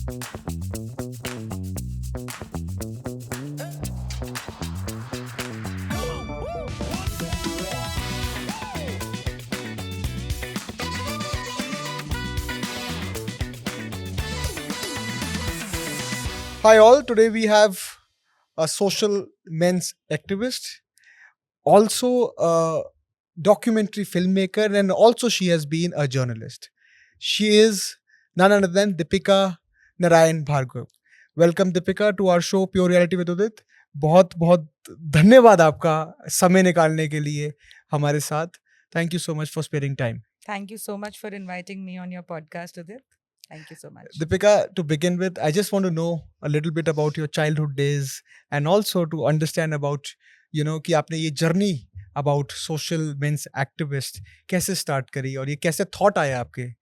Hi all, today we have a social men's activist, also a documentary filmmaker, and also she has been a journalist. She is none other than Deepika Narayan Bhargav. Welcome Deepika to our show Pure Reality with Udit. बहुत बहुत धन्यवाद आपका समय निकालने के लिए हमारे साथ. Thank you so much for sparing time. Thank you so much for inviting me on your podcast, Udit. Thank you so much. Deepika, to begin with, I just want to know a little bit about your childhood days and also to understand about, कि आपने ये journey about social men's activist कैसे start करी और ये कैसे thought आया आपके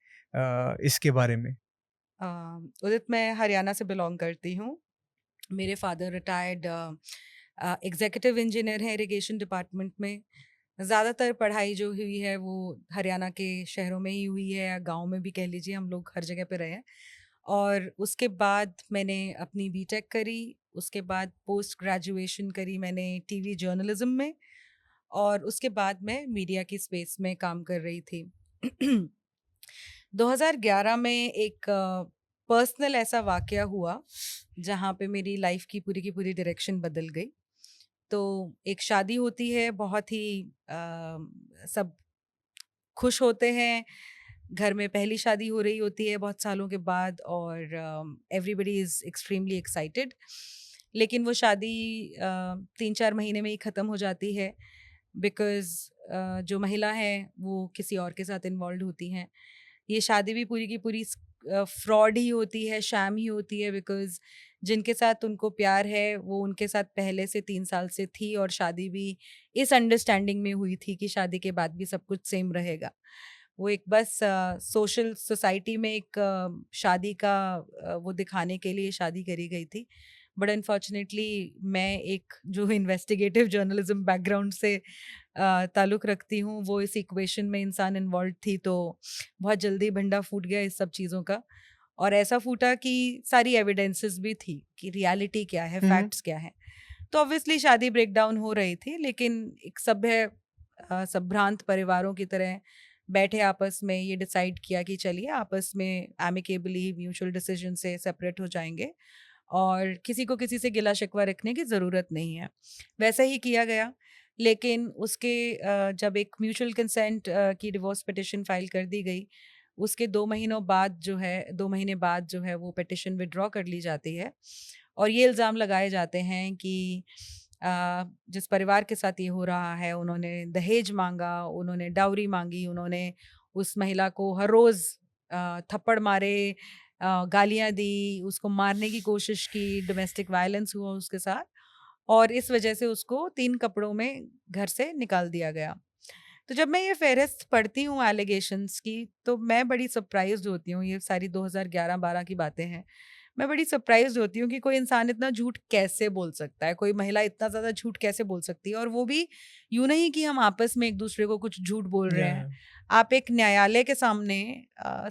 इसके बारे में. उदित, मैं हरियाणा से बिलोंग करती हूँ. मेरे फादर रिटायर्ड एग्जीक्यूटिव इंजीनियर हैं इरिगेशन डिपार्टमेंट में. ज़्यादातर पढ़ाई जो हुई है वो हरियाणा के शहरों में ही हुई है, या गाँव में भी कह लीजिए, हम लोग हर जगह पे रहे हैं. और उसके बाद मैंने अपनी बीटेक करी. उसके बाद पोस्ट ग्रेजुएशन करी मैंने टीवी जर्नलिज्म में, और उसके बाद मैं मीडिया की स्पेस में काम कर रही थी. 2011 में एक पर्सनल ऐसा वाकया हुआ जहाँ पे मेरी लाइफ की पूरी डायरेक्शन बदल गई. तो एक शादी होती है, बहुत ही सब खुश होते हैं. घर में पहली शादी हो रही होती है बहुत सालों के बाद, और एवरीबडी इज़ एक्सट्रीमली एक्साइटेड. लेकिन वो शादी 3-4 महीने में ही ख़त्म हो जाती है, बिकॉज़ जो महिला है वो किसी और के साथ इन्वॉल्व होती हैं. ये शादी भी पूरी की पूरी फ्रॉड ही होती है, शैम ही होती है, बिकॉज़ जिनके साथ उनको प्यार है वो उनके साथ पहले से 3 साल से थी, और शादी भी इस अंडरस्टैंडिंग में हुई थी कि शादी के बाद भी सब कुछ सेम रहेगा. वो एक बस सोशल सोसाइटी में एक शादी का वो दिखाने के लिए शादी करी गई थी. बट अनफॉर्चुनेटली मैं एक जो इन्वेस्टिगेटिव जर्नलिज्म बैकग्राउंड से ताल्लुक़ रखती हूँ, वो इस इक्वेशन में इंसान इन्वॉल्व थी, तो बहुत जल्दी भंडा फूट गया इस सब चीज़ों का. और ऐसा फूटा कि सारी एविडेंसेस भी थी कि रियलिटी क्या है, फैक्ट्स क्या हैं. तो ऑब्वियसली शादी ब्रेक डाउन हो रही थी, लेकिन एक सभ्य संभ्रांत परिवारों की तरह बैठे आपस में ये डिसाइड किया कि चलिए आपस में एमिकेबली म्यूचुअल डिसीजन से सेपरेट हो जाएंगे, और किसी को किसी से गिला शिकवा रखने की ज़रूरत नहीं है. वैसा ही किया गया. लेकिन उसके जब एक म्यूचुअल कंसेंट की डिवोर्स पिटिशन फाइल कर दी गई, उसके 2 महीनों बाद जो है 2 महीने बाद जो है वो पिटिशन विड्रॉ कर ली जाती है. और ये इल्ज़ाम लगाए जाते हैं कि जिस परिवार के साथ ये हो रहा है उन्होंने दहेज मांगा, उन्होंने डाउरी मांगी, उन्होंने उस महिला को हर रोज़ थप्पड़ मारे, गालियाँ दी, उसको मारने की कोशिश की, डोमेस्टिक वायलेंस हुआ उसके साथ, और इस वजह से उसको 3 कपड़ों में घर से निकाल दिया गया. तो जब मैं ये फ़हरिस्त पढ़ती हूँ एलिगेशंस की, तो मैं बड़ी सरप्राइज़्ड होती हूँ. ये सारी 2011-12 की बातें हैं. मैं बड़ी सरप्राइज़्ड होती हूँ कि कोई इंसान इतना झूठ कैसे बोल सकता है, कोई महिला इतना ज़्यादा झूठ कैसे बोल सकती है, और वो भी यूँ नहीं कि हम आपस में एक-दूसरे को कुछ झूठ बोल रहे हैं. आप एक न्यायालय के सामने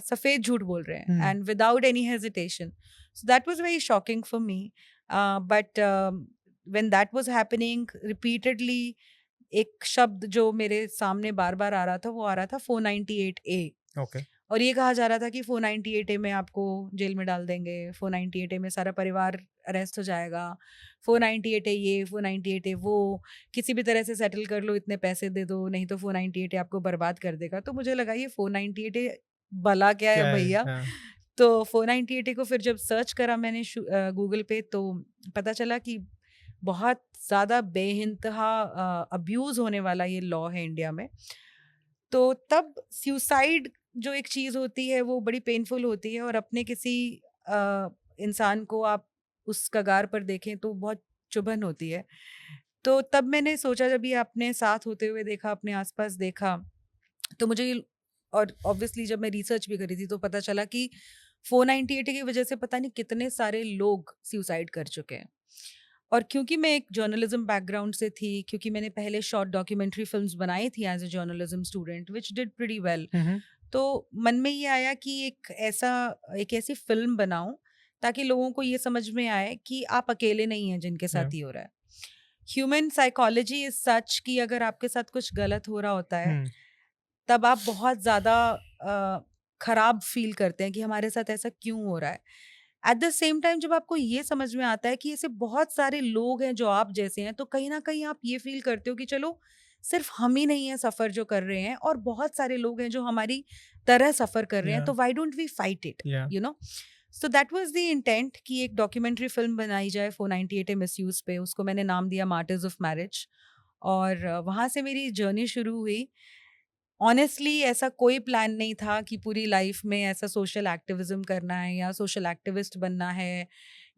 सफ़ेद झूठ बोल रहे हैं, and without any hesitation. So that was very shocking for me. But when that was happening repeatedly, एक शब्द जो मेरे सामने बार-बार आ रहा था, वो आ रहा था 498A. ओके. और ये कहा जा रहा था कि 498A में आपको जेल में डाल देंगे, 498A में सारा परिवार अरेस्ट हो जाएगा, 498A ये, 498A वो, किसी भी तरह से सेटल कर लो, इतने पैसे दे दो, नहीं तो 498A आपको बर्बाद कर देगा. तो मुझे लगा ये 498A भला क्या है भैया. तो 498A को फिर जब सर्च करा मैंने गूगल पे, तो पता चला कि बहुत ज़्यादा बेइंतहा अब्यूज़ होने वाला ये लॉ है इंडिया में. तो तब सुसाइड जो एक चीज़ होती है वो बड़ी पेनफुल होती है, और अपने किसी इंसान को आप उस कगार पर देखें तो बहुत चुभन होती है. तो तब मैंने सोचा, जब ये अपने साथ होते हुए देखा, अपने आसपास देखा, तो मुझे, और ऑब्वियसली जब मैं रिसर्च भी करी थी तो पता चला कि 498 की वजह से पता नहीं कितने सारे लोग सुसाइड कर चुके हैं. और क्योंकि मैं एक जर्नलिज्म बैकग्राउंड से थी, क्योंकि मैंने पहले शॉर्ट डॉक्यूमेंट्री फिल्म्स बनाई थी as a journalism student, which did pretty well. तो मन में ये आया कि एक ऐसी फिल्म बनाऊं ताकि लोगों को ये समझ में आए कि आप अकेले नहीं हैं जिनके Yeah. साथ ये हो रहा है. ह्यूमन साइकोलॉजी इज सच कि अगर आपके साथ कुछ गलत हो रहा होता है Hmm. तब आप बहुत ज़्यादा खराब फील करते हैं कि हमारे साथ ऐसा क्यों हो रहा है. एट द सेम टाइम जब आपको ये समझ में आता है कि ऐसे बहुत सारे लोग हैं जो आप जैसे हैं, तो कहीं ना कहीं आप ये फील करते हो कि चलो सिर्फ हम ही नहीं है सफ़र जो कर रहे हैं, और बहुत सारे लोग हैं जो हमारी तरह सफ़र कर रहे हैं, Yeah. तो why don't we fight it, Yeah. You know. So that was the intent कि एक डॉक्यूमेंट्री फिल्म बनाई जाए 498 मिसयूज पे. उसको मैंने नाम दिया मार्टर्स ऑफ मैरिज, और वहाँ से मेरी जर्नी शुरू हुई. ऑनेस्टली ऐसा कोई प्लान नहीं था कि पूरी लाइफ में ऐसा सोशल एक्टिविज्म करना है या सोशल एक्टिविस्ट बनना है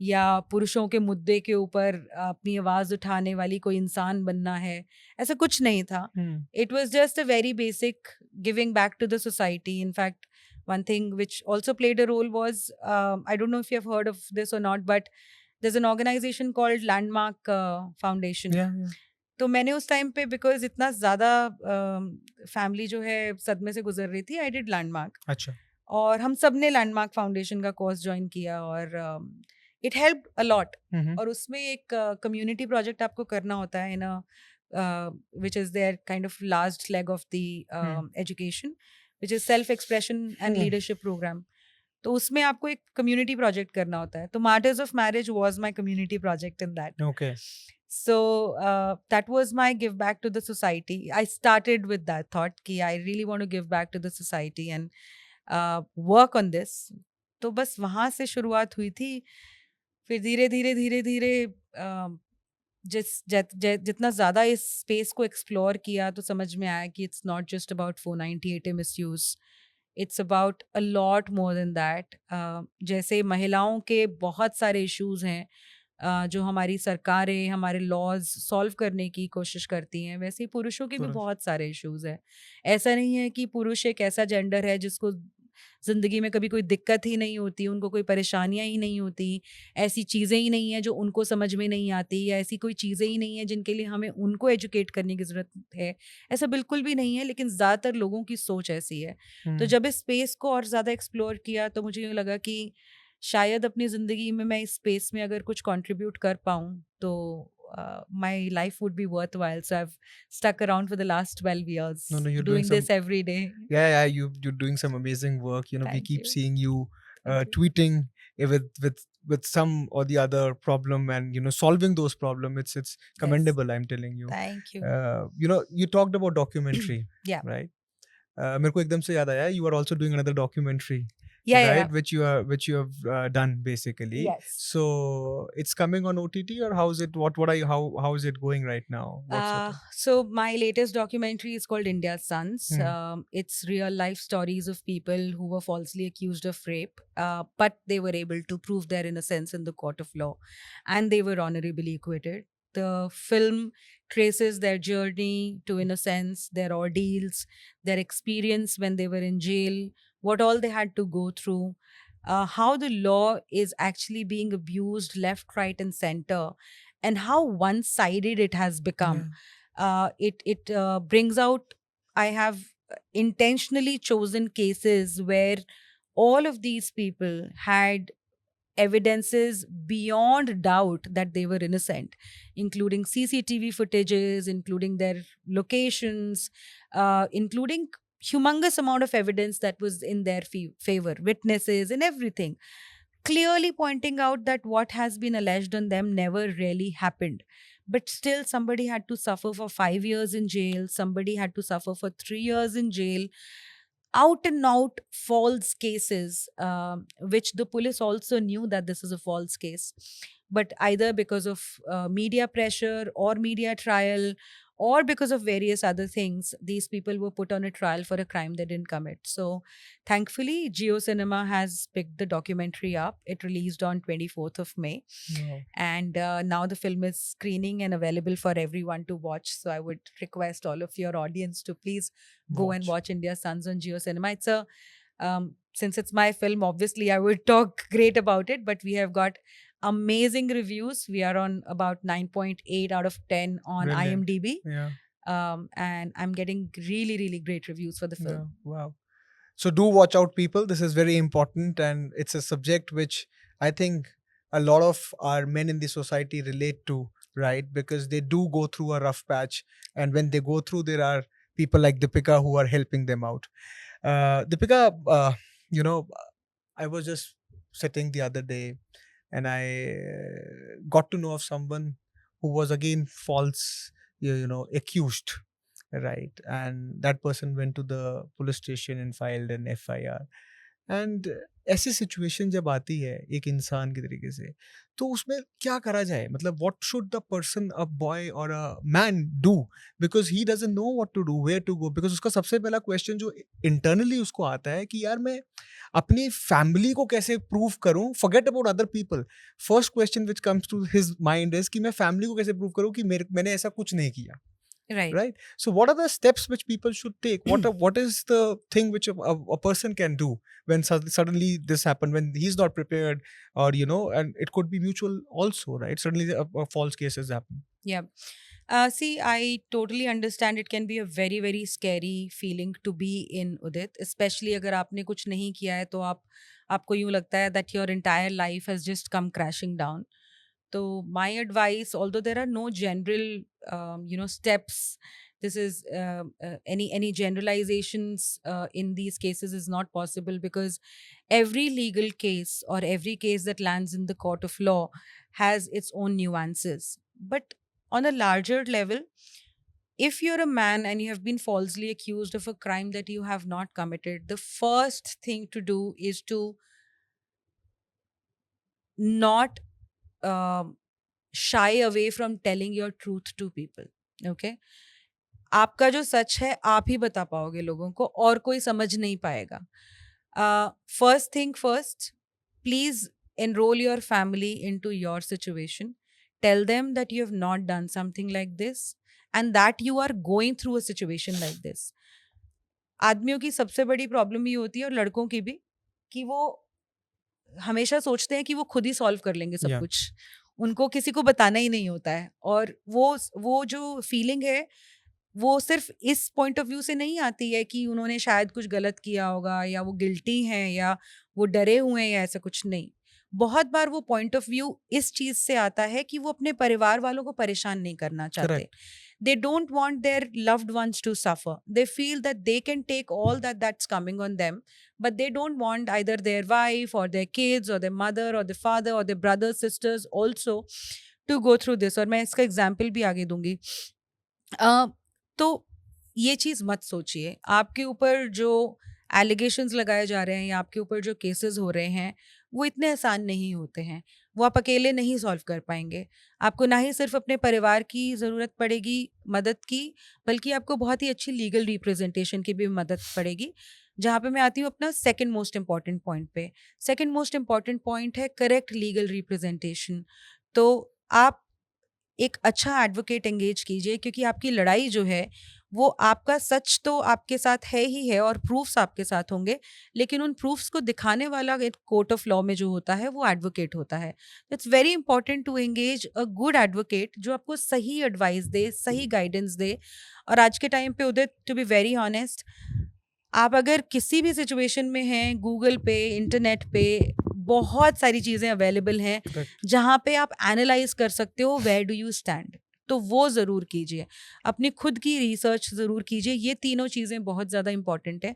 या पुरुषों के मुद्दे के ऊपर अपनी आवाज़ उठाने वाली कोई इंसान बनना है. ऐसा कुछ नहीं था. Hmm. It was just a very basic giving back to the society. In fact, one thing which also played a role was, I don't know if you have heard of this or not, but there's an organization called Landmark Foundation. Yeah. Yeah. तो मैंने उस time पे because इतना ज़्यादा family जो है सदमे से गुजर रही थी, आई डिड लैंडमार्क. अच्छा. और हम सब ने लैंडमार्क फाउंडेशन का कोर्स ज्वाइन किया, और it help a lot. Mm-hmm. और उसमें एक कम्युनिटी प्रोजेक्ट आपको करना होता है इन अ which is their kind of last leg of the education, which is self expression and leadership program. तो उसमें आपको एक कम्युनिटी प्रोजेक्ट करना होता है. तो martyrs of marriage was my community project in that. Okay. So that was my give back to the society. I started with that thought कि I really want to give back to the society and work on this. तो बस वहाँ से शुरुआत हुई थी. फिर धीरे धीरे धीरे धीरे जितना ज़्यादा इस स्पेस को एक्सप्लोर किया तो समझ में आया कि it's not just about 498 misuse. It's about a lot more than that. जैसे महिलाओं के बहुत सारे इश्यूज हैं जो हमारी सरकारें, हमारे लॉज सॉल्व करने की कोशिश करती हैं, वैसे ही पुरुषों के भी पुरुष. बहुत सारे इश्यूज हैं. ऐसा नहीं है कि पुरुष एक ऐसा जेंडर है जिसको ज़िंदगी में कभी कोई दिक्कत ही नहीं होती, उनको कोई परेशानियां ही नहीं होती, ऐसी चीज़ें ही नहीं हैं जो उनको समझ में नहीं आती, या ऐसी कोई चीज़ें ही नहीं हैं जिनके लिए हमें उनको एजुकेट करने की ज़रूरत है. ऐसा बिल्कुल भी नहीं है, लेकिन ज़्यादातर लोगों की सोच ऐसी है. तो जब इस स्पेस को और ज़्यादा एक्सप्लोर किया तो मुझे यूँ लगा कि शायद अपनी ज़िंदगी में मैं इस स्पेस में अगर कुछ कंट्रीब्यूट कर पाऊँ तो my life would be worthwhile. So I've stuck around for the last 12 years No, you're doing doing this some. every day. Yeah, you're doing some amazing work. We Thank keep you. seeing you Thank you. tweeting with some or the other problem, and solving those problems. It's commendable. I'm telling you. Thank you. You talked about documentary. Yeah. Right. मेरे को एकदम से याद आया. You are also doing another documentary. Yeah, Right, yeah. which you have done basically. Yes. So it's coming on OTT, or how is it? What are you? How is it going right now? What's it? So my latest documentary is called India's Sons. Hmm. It's real life stories of people who were falsely accused of rape, but they were able to prove their innocence in the court of law, and they were honorably acquitted. The film traces their journey to innocence, their ordeals, their experience when they were in jail, what all they had to go through, how the law is actually being abused left, right, and center, and how one-sided it has become. It brings out. I have intentionally chosen cases where all of these people had evidences beyond doubt that they were innocent, including CCTV footages, including their locations, including humongous amount of evidence that was in their favor, witnesses and everything, clearly pointing out that what has been alleged on them never really happened. But still, somebody had to suffer for 5 years in jail, somebody had to suffer for 3 years in jail. Out and out false cases, which the police also knew that this is a false case. But either because of media pressure or media trial, or because of various other things, these people were put on a trial for a crime they didn't commit. So thankfully, Geo Cinema has picked the documentary up. It released on 24th of May. Wow. And now the film is screening and available for everyone to watch. So I would request all of your audience to please go and watch India's Sons on Geo Cinema. It's a since it's my film, obviously I would talk great about it, but we have got amazing reviews. We are on about 9.8 out of 10 on Brilliant. IMDb. Yeah. And I'm getting really, really great reviews for the film. Yeah. Wow. So do watch out, people. This is very important, and it's a subject which I think a lot of our men in the society relate to, right? Because they do go through a rough patch, and when they go through, there are people like Deepika who are helping them out. Deepika, you know, I was just sitting the other day, and I got to know of someone who was again false, accused, right? And that person went to the police station and filed an FIR. And ऐसी situation जब आती है एक इंसान के तरीके से, तो उसमें क्या करा जाए? मतलब what should the person, a boy और a man do? Because he doesn't know what to do, where to go. Because उसका सबसे पहला क्वेश्चन जो इंटरनली उसको आता है कि यार मैं अपनी फैमिली को कैसे प्रूव करूं, forget about other people. First question which comes to his mind is कि मैं फैमिली को कैसे प्रूव करूं कि मैंने ऐसा कुछ नहीं किया, Right. right? So what are the steps which people should take? What is the thing which a person can do when suddenly this happened, when he's not prepared, or and it could be mutual also, right? Suddenly a false case has happened. Yeah. See, I totally understand it can be a very, very scary feeling to be in, Udit, especially अगर आपने कुछ नहीं किया है तो आपको यूँ लगता है that your entire life has just come crashing down. So my advice, although there are no general, steps, this is any generalizations in these cases is not possible, because every legal case or every case that lands in the court of law has its own nuances. But on a larger level, if you're a man and you have been falsely accused of a crime that you have not committed, the first thing to do is to not shy away from telling your truth to people. Okay? आपका जो सच है आप ही बता पाओगे लोगों को, और कोई समझ नहीं पाएगा. First thing first, please enroll your family into your situation. Tell them that you have not done something like this and that you are going through a situation like this. आदमियों की सबसे बड़ी प्रॉब्लम ये होती है, और लड़कों की भी, कि वो हमेशा सोचते हैं कि वो खुद ही सॉल्व कर लेंगे सब Yeah. कुछ, उनको किसी को बताना ही नहीं होता है. और वो जो फीलिंग है वो सिर्फ इस पॉइंट ऑफ व्यू से नहीं आती है कि उन्होंने शायद कुछ गलत किया होगा या वो गिल्टी हैं या वो डरे हुए हैं या ऐसा कुछ नहीं. बहुत बार वो पॉइंट ऑफ व्यू इस चीज से आता है कि वो अपने परिवार वालों को परेशान नहीं करना चाहते. Correct. They don't want their loved ones to suffer. They feel that they can take all that's coming on them, but they don't want either their wife or their kids or their mother or their father or their brothers, sisters also to go through this. और मैं इसका example भी आगे दूंगी. तो ये चीज़ मत सोचिए. आपके ऊपर जो एलिगेशंस लगाए जा रहे हैं या आपके ऊपर जो केसेस हो रहे हैं वो इतने आसान नहीं होते हैं. वो आप अकेले नहीं सॉल्व कर पाएंगे. आपको ना ही सिर्फ अपने परिवार की ज़रूरत पड़ेगी मदद की, बल्कि आपको बहुत ही अच्छी लीगल रिप्रेजेंटेशन की भी मदद पड़ेगी. जहाँ पे मैं आती हूँ अपना सेकंड मोस्ट इम्पॉर्टेंट पॉइंट पे. सेकंड मोस्ट इम्पॉर्टेंट पॉइंट है करेक्ट लीगल रिप्रेजेंटेशन. तो आप एक अच्छा एडवोकेट एंगेज कीजिए, क्योंकि आपकी लड़ाई जो है वो आपका सच तो आपके साथ है ही है और प्रूफ्स आपके साथ होंगे, लेकिन उन प्रूफ्स को दिखाने वाला एक कोर्ट ऑफ लॉ में जो होता है वो एडवोकेट होता है. It's very important to engage a good advocate जो आपको सही एडवाइस दे, सही गाइडेंस दे. और आज के टाइम पे उदित, टू बी वेरी ऑनेस्ट, आप अगर किसी भी सिचुएशन में हैं, गूगल पे, इंटरनेट पे बहुत सारी चीज़ें अवेलेबल हैं Correct. जहाँ पे आप एनालाइज कर सकते हो वेयर डू यू स्टैंड. तो वो ज़रूर कीजिए. अपनी खुद की रिसर्च ज़रूर कीजिए. ये तीनों चीज़ें बहुत ज़्यादा इंपॉर्टेंट है.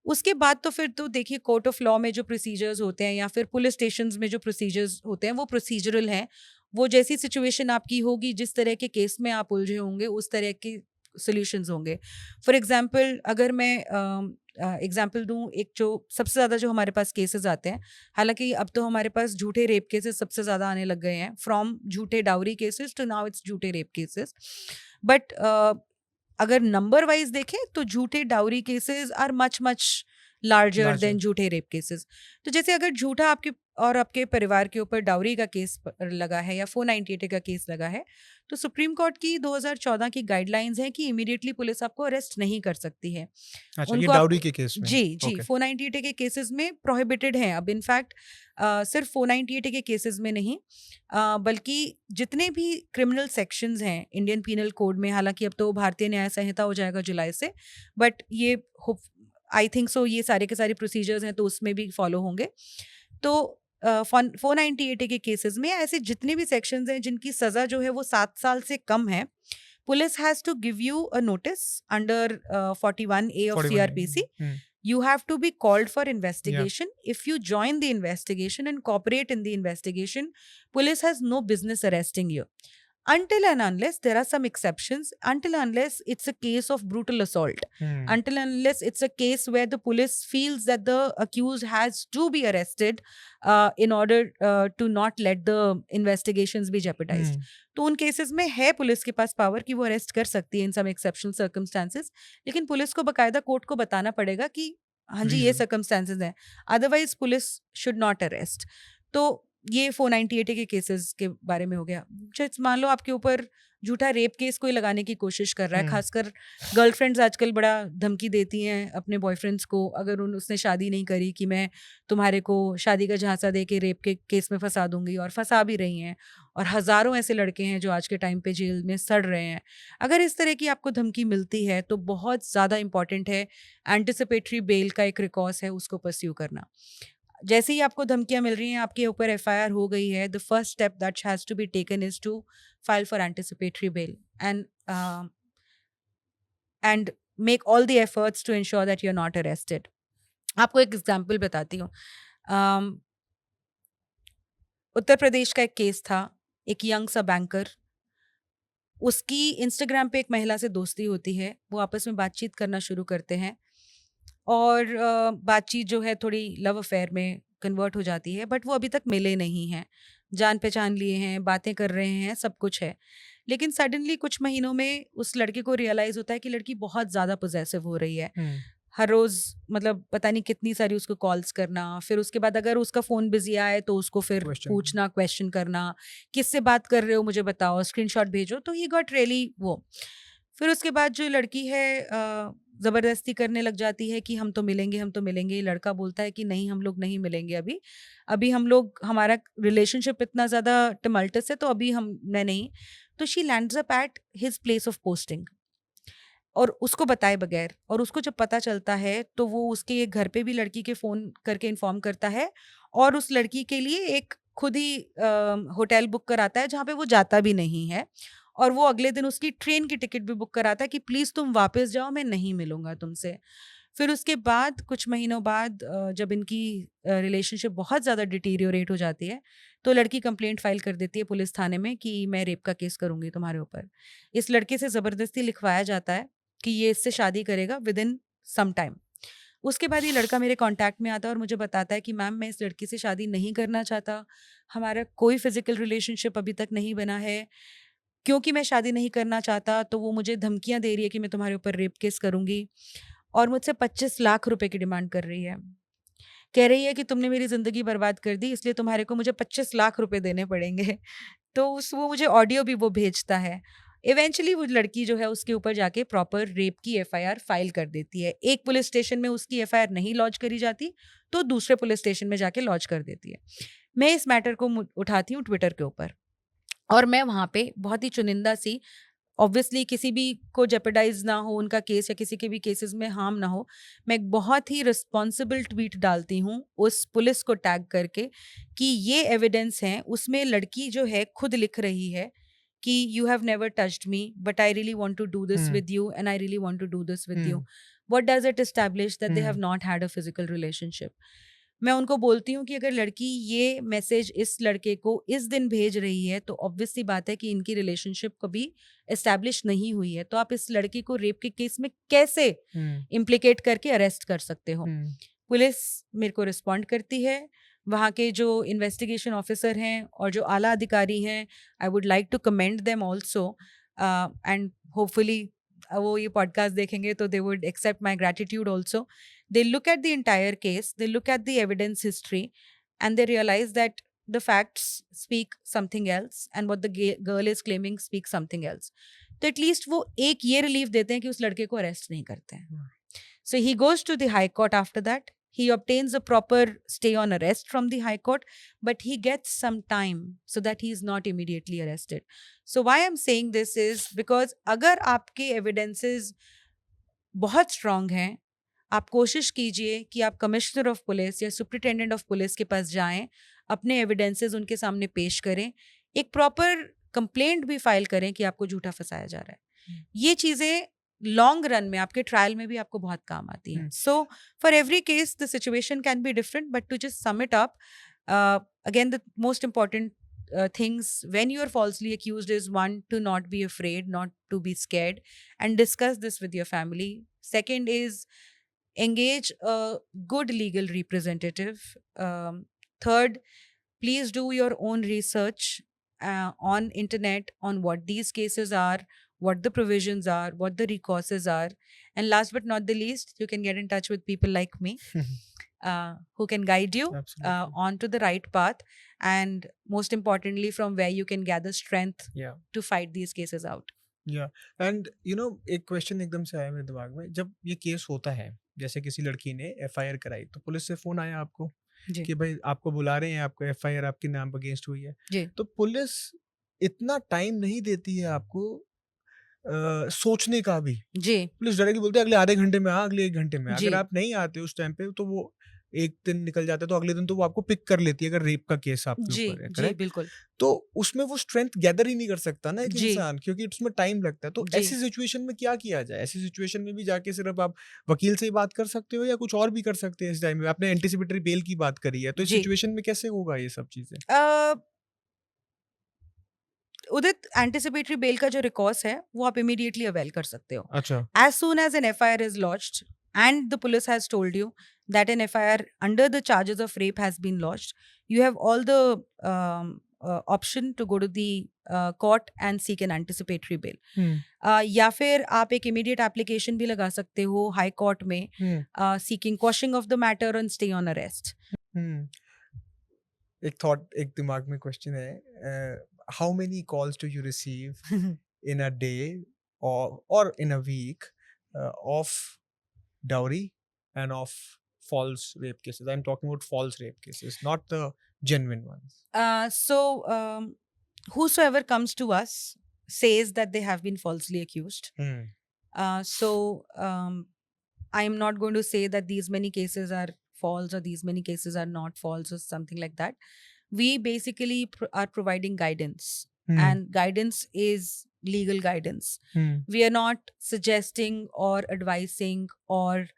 उसके बाद तो फिर तो देखिए, कोर्ट ऑफ लॉ में जो प्रोसीजर्स होते हैं या फिर पुलिस स्टेशंस में जो प्रोसीजर्स होते हैं वो प्रोसीजरल हैं. वो जैसी सिचुएशन आपकी होगी, जिस तरह के केस में आप उलझे होंगे, उस तरह के सॉल्यूशंस होंगे. फॉर एग्जांपल, अगर मैं एग्जांपल दूं, एक जो सबसे ज़्यादा जो हमारे पास केसेस आते हैं, हालांकि अब तो हमारे पास झूठे रेप केसेस सबसे ज़्यादा आने लग गए हैं. फ्रॉम झूठे dowry cases to now it's झूठे रेप केसेस. बट अगर नंबर वाइज देखें तो झूठे dowry cases are much much larger than झूठे रेप केसेस. तो जैसे अगर झूठा आपके और आपके परिवार के ऊपर डाउरी का केस लगा है या 498 का केस लगा है, तो सुप्रीम कोर्ट की 2014 की गाइडलाइंस है कि इमीडिएटली पुलिस आपको अरेस्ट नहीं कर सकती है. अच्छा, ये उनको डाउरी के केस में? जी Okay. 498 के केसेस में प्रोहिबिटेड हैं. अब इनफैक्ट सिर्फ 498 के केसेस में नहीं, बल्कि जितने भी क्रिमिनल सेक्शंस हैं इंडियन पीनल कोड में, हालांकि अब तो भारतीय न्याय संहिता हो जाएगा जुलाई से, बट ये आई थिंक सो ये सारे के सारे प्रोसीजर्स हैं तो उसमें भी फॉलो होंगे. तो 498A के केसेस में ऐसे जितने भी सेक्शंस हैं जिनकी सजा जो है वो 7 साल से कम है, police has to give you a notice under 41A of 41. CRPC. Hmm. You have to be called for investigation. If you join the investigation and cooperate in the investigation, police has no business arresting you. Until and unless there are some exceptions, until unless it's a case of brutal assault, Hmm. until unless it's a case where the police feels that the accused has to be arrested in order to not let the investigations be jeopardized. Hmm. तो उन cases में है police के पास power कि वो arrest कर सकती है इन सम एक्सेप्शनल सर्कमस्टांसेस, लेकिन पुलिस को बकायदा कोर्ट को बताना पड़ेगा कि हाँ जी ये Reason. सर्कमस्टांसेस हैं, otherwise police should not arrest. तो ये 498A के केसेस के बारे में हो गया. जैसे मान लो आपके ऊपर झूठा रेप केस कोई लगाने की कोशिश कर रहा है, खासकर गर्लफ्रेंड्स आजकल बड़ा धमकी देती हैं अपने बॉयफ्रेंड्स को, अगर उसने शादी नहीं करी कि मैं तुम्हारे को शादी का झांसा दे के रेप के केस में फंसा दूंगी, और फंसा भी रही हैं. और हज़ारों ऐसे लड़के हैं जो आज के टाइम पे जेल में सड़ रहे हैं. अगर इस तरह की आपको धमकी मिलती है तो बहुत ज़्यादा इंपॉर्टेंट है एंटिसिपेटरी बेल का एक रिकॉर्स है, उसको परस्यू करना. जैसे ही आपको धमकियां मिल रही हैं, आपके ऊपर FIR हो गई है, the first step that has to be taken is to file for anticipatory bail and make all the efforts to ensure that you are not arrested. आपको एक एग्जाम्पल बताती हूँ. उत्तर प्रदेश का एक केस था. एक यंग सा बैंकर, उसकी इंस्टाग्राम पे एक महिला से दोस्ती होती है, वो आपस में बातचीत करना शुरू करते हैं और बातचीत जो है थोड़ी लव अफेयर में कन्वर्ट हो जाती है, बट वो अभी तक मिले नहीं हैं. जान पहचान लिए हैं, बातें कर रहे हैं, सब कुछ है. लेकिन सडनली कुछ महीनों में उस लड़के को रियलाइज होता है कि लड़की बहुत ज़्यादा पोजेसिव हो रही है. हर रोज़ मतलब पता नहीं कितनी सारी उसको कॉल्स करना, फिर उसके बाद अगर उसका फ़ोन बिजी आए तो उसको फिर पूछना, क्वेश्चन करना, किससे बात कर रहे हो मुझे बताओ, स्क्रीनशॉट भेजो. तो ही गॉट रियली वो. फिर उसके बाद जो लड़की है ज़बरदस्ती करने लग जाती है कि हम तो मिलेंगे, हम तो मिलेंगे. लड़का बोलता है कि नहीं, हम लोग नहीं मिलेंगे अभी, अभी हम लोग, हमारा रिलेशनशिप इतना ज़्यादा टमल्टस है तो अभी मैं नहीं. तो she lands up at his place of posting और उसको बताए बगैर. और उसको जब पता चलता है तो वो उसके घर पे भी लड़की के फ़ोन करके इन्फॉर्म करता है और उस लड़की के लिए एक खुद ही होटल बुक कराता है जहाँ पे वो जाता भी नहीं है. और वो अगले दिन उसकी ट्रेन की टिकट भी बुक कराता है कि प्लीज़ तुम वापस जाओ, मैं नहीं मिलूंगा तुमसे. फिर उसके बाद कुछ महीनों बाद जब इनकी रिलेशनशिप बहुत ज़्यादा डिटीरियोरेट हो जाती है तो लड़की कंप्लेंट फाइल कर देती है पुलिस थाने में कि मैं रेप का केस करूँगी तुम्हारे ऊपर. इस लड़के से ज़बरदस्ती लिखवाया जाता है कि ये इससे शादी करेगा विद इन सम टाइम. उसके बाद ये लड़का मेरे कांटेक्ट में आता है और मुझे बताता है कि मैम मैं इस लड़की से शादी नहीं करना चाहता, हमारा कोई फिजिकल रिलेशनशिप अभी तक नहीं बना है. क्योंकि मैं शादी नहीं करना चाहता तो वो मुझे धमकियां दे रही है कि मैं तुम्हारे ऊपर रेप केस करूंगी और मुझसे 25 लाख रुपए की डिमांड कर रही है. कह रही है कि तुमने मेरी ज़िंदगी बर्बाद कर दी, इसलिए तुम्हारे को मुझे 25 लाख रुपए देने पड़ेंगे. तो वो मुझे ऑडियो भी वो भेजता है. इवेंचुअली वो लड़की जो है उसके ऊपर जाके प्रॉपर रेप की FIR फाइल कर देती है. एक पुलिस स्टेशन में उसकी FIR नहीं लॉन्च करी जाती तो दूसरे पुलिस स्टेशन में जाके लॉन्च कर देती है. मैं इस मैटर को उठाती हूँ ट्विटर के ऊपर और मैं वहाँ पे बहुत ही चुनिंदा सी, ऑब्वियसली किसी भी को जेपरडाइज ना हो उनका केस या किसी के भी केसेस में हार्म ना हो, मैं एक बहुत ही रिस्पॉन्सिबल ट्वीट डालती हूँ उस पुलिस को टैग करके कि ये एविडेंस हैं. उसमें लड़की जो है खुद लिख रही है कि you have never touched me but I really want to do this with you and I really want to do this with you. What does it establish that they have not had a physical relationship. मैं उनको बोलती हूँ कि अगर लड़की ये message इस लड़के को इस दिन भेज रही है तो ऑब्वियस सी बात है कि इनकी रिलेशनशिप कभी एस्टैब्लिश नहीं हुई है. तो आप इस लड़की को रेप के केस में कैसे इम्प्लिकेट करके अरेस्ट कर सकते हो. पुलिस मेरे को रिस्पॉन्ड करती है, वहाँ के जो इन्वेस्टिगेशन ऑफिसर हैं और जो आला अधिकारी हैं, I would like to commend them also and hopefully वो ये पॉडकास्ट देखेंगे तो they would accept my gratitude also. They look at the entire case, they look at the evidence history, and they realize that the facts speak something else and what the girl is claiming speaks something else. तो at least वो एक ये relief देते हैं कि उस लड़के को अरेस्ट नहीं करते हैं. So he goes to the High Court after that. He obtains a proper stay on arrest from the High Court, but he gets some time so that he is not immediately arrested. So why I'm saying this is because अगर आपके evidences बहुत strong हैं, आप कोशिश कीजिए कि आप commissioner of police या सुप्रिटेंडेंट ऑफ पुलिस के पास जाएं, अपने एविडेंसेस उनके सामने पेश करें, एक प्रॉपर कंप्लेंट भी फाइल करें कि आपको झूठा फंसाया जा रहा है। ये चीज़ें लॉन्ग रन में आपके ट्रायल में भी आपको बहुत काम आती हैं. So for every case the situation can be different, but to just sum it up, again the most important things when you are falsely accused is, one, to not be afraid, not to be scared, and discuss this with your family. Second is engage a good legal representative. Third, please do your own research on internet on what these cases are, what the provisions are, what the recourses are, and last but not the least, you can get in touch with people like me who can guide you Absolutely. onto the right path, and most importantly from where you can gather strength Yeah. to fight these cases out. And you know एक question एकदम से आया मेरे दिमाग में, जब ये case होता है, जैसे किसी लड़की ने एफआईआर कराई, तो पुलिस से फोन आया आपको जी. कि भाई आपको बुला रहे हैं, आपको एफआईआर आपके नाम अगेंस्ट हुई है, जी. तो पुलिस इतना टाइम नहीं देती है आपको सोचने का भी? जी. पुलिस डायरेक्टली बोलते हैं अगले आधे घंटे में आ, अगले 1 घंटे में आ। जी. अगर आप नहीं आते उस टाइम पे तो वो एक दिन निकल जाता है, तो अगले दिन तो वो आपको पिक कर लेती है अगर रेप का केस आपके जी. ऊपर है, जी. करेक्ट? बिल्कुल. तो उसमें वो स्ट्रेंथ गैदर ही नहीं कर सकता ना एक जी. इंसान, क्योंकि उसमें टाइम लगता है। तो जी. ऐसी सिचुएशन में क्या किया जाए? ऐसी सिचुएशन में भी जाके सिर्फ आप वकील से ही बात कर सकते हो या कुछ और भी कर सकते हैं इस टाइम में? आपने एंटिसिपेटरी बेल की बात करी है, तो इस जी. सिचुएशन में कैसे होगा ये सब चीजें? उदित, एंटिसिपेटरी बेल का जो रिकॉर्स है वो आप इमीडिएटली अवेल कर सकते हो. अच्छा. As soon as an FIR is lodged and the police has told you that an FIR under the charges of rape has been lodged, you have all the option to go to the court and seek an anticipatory bail. या फिर आप एक immediate application भी लगा सकते हो high court में, seeking quashing of the matter and stay on arrest. एक थॉट, एक दिमाग में क्वेश्चन है, how many calls do you receive in a day or in a week of dowry and of false rape cases? I'm talking about false rape cases, not the genuine ones. So whosoever comes to us says that they have been falsely accused. So I am not going to say that these many cases are false or these many cases are not false or something like that. We basically are providing guidance. And guidance is legal guidance. We are not suggesting or advising or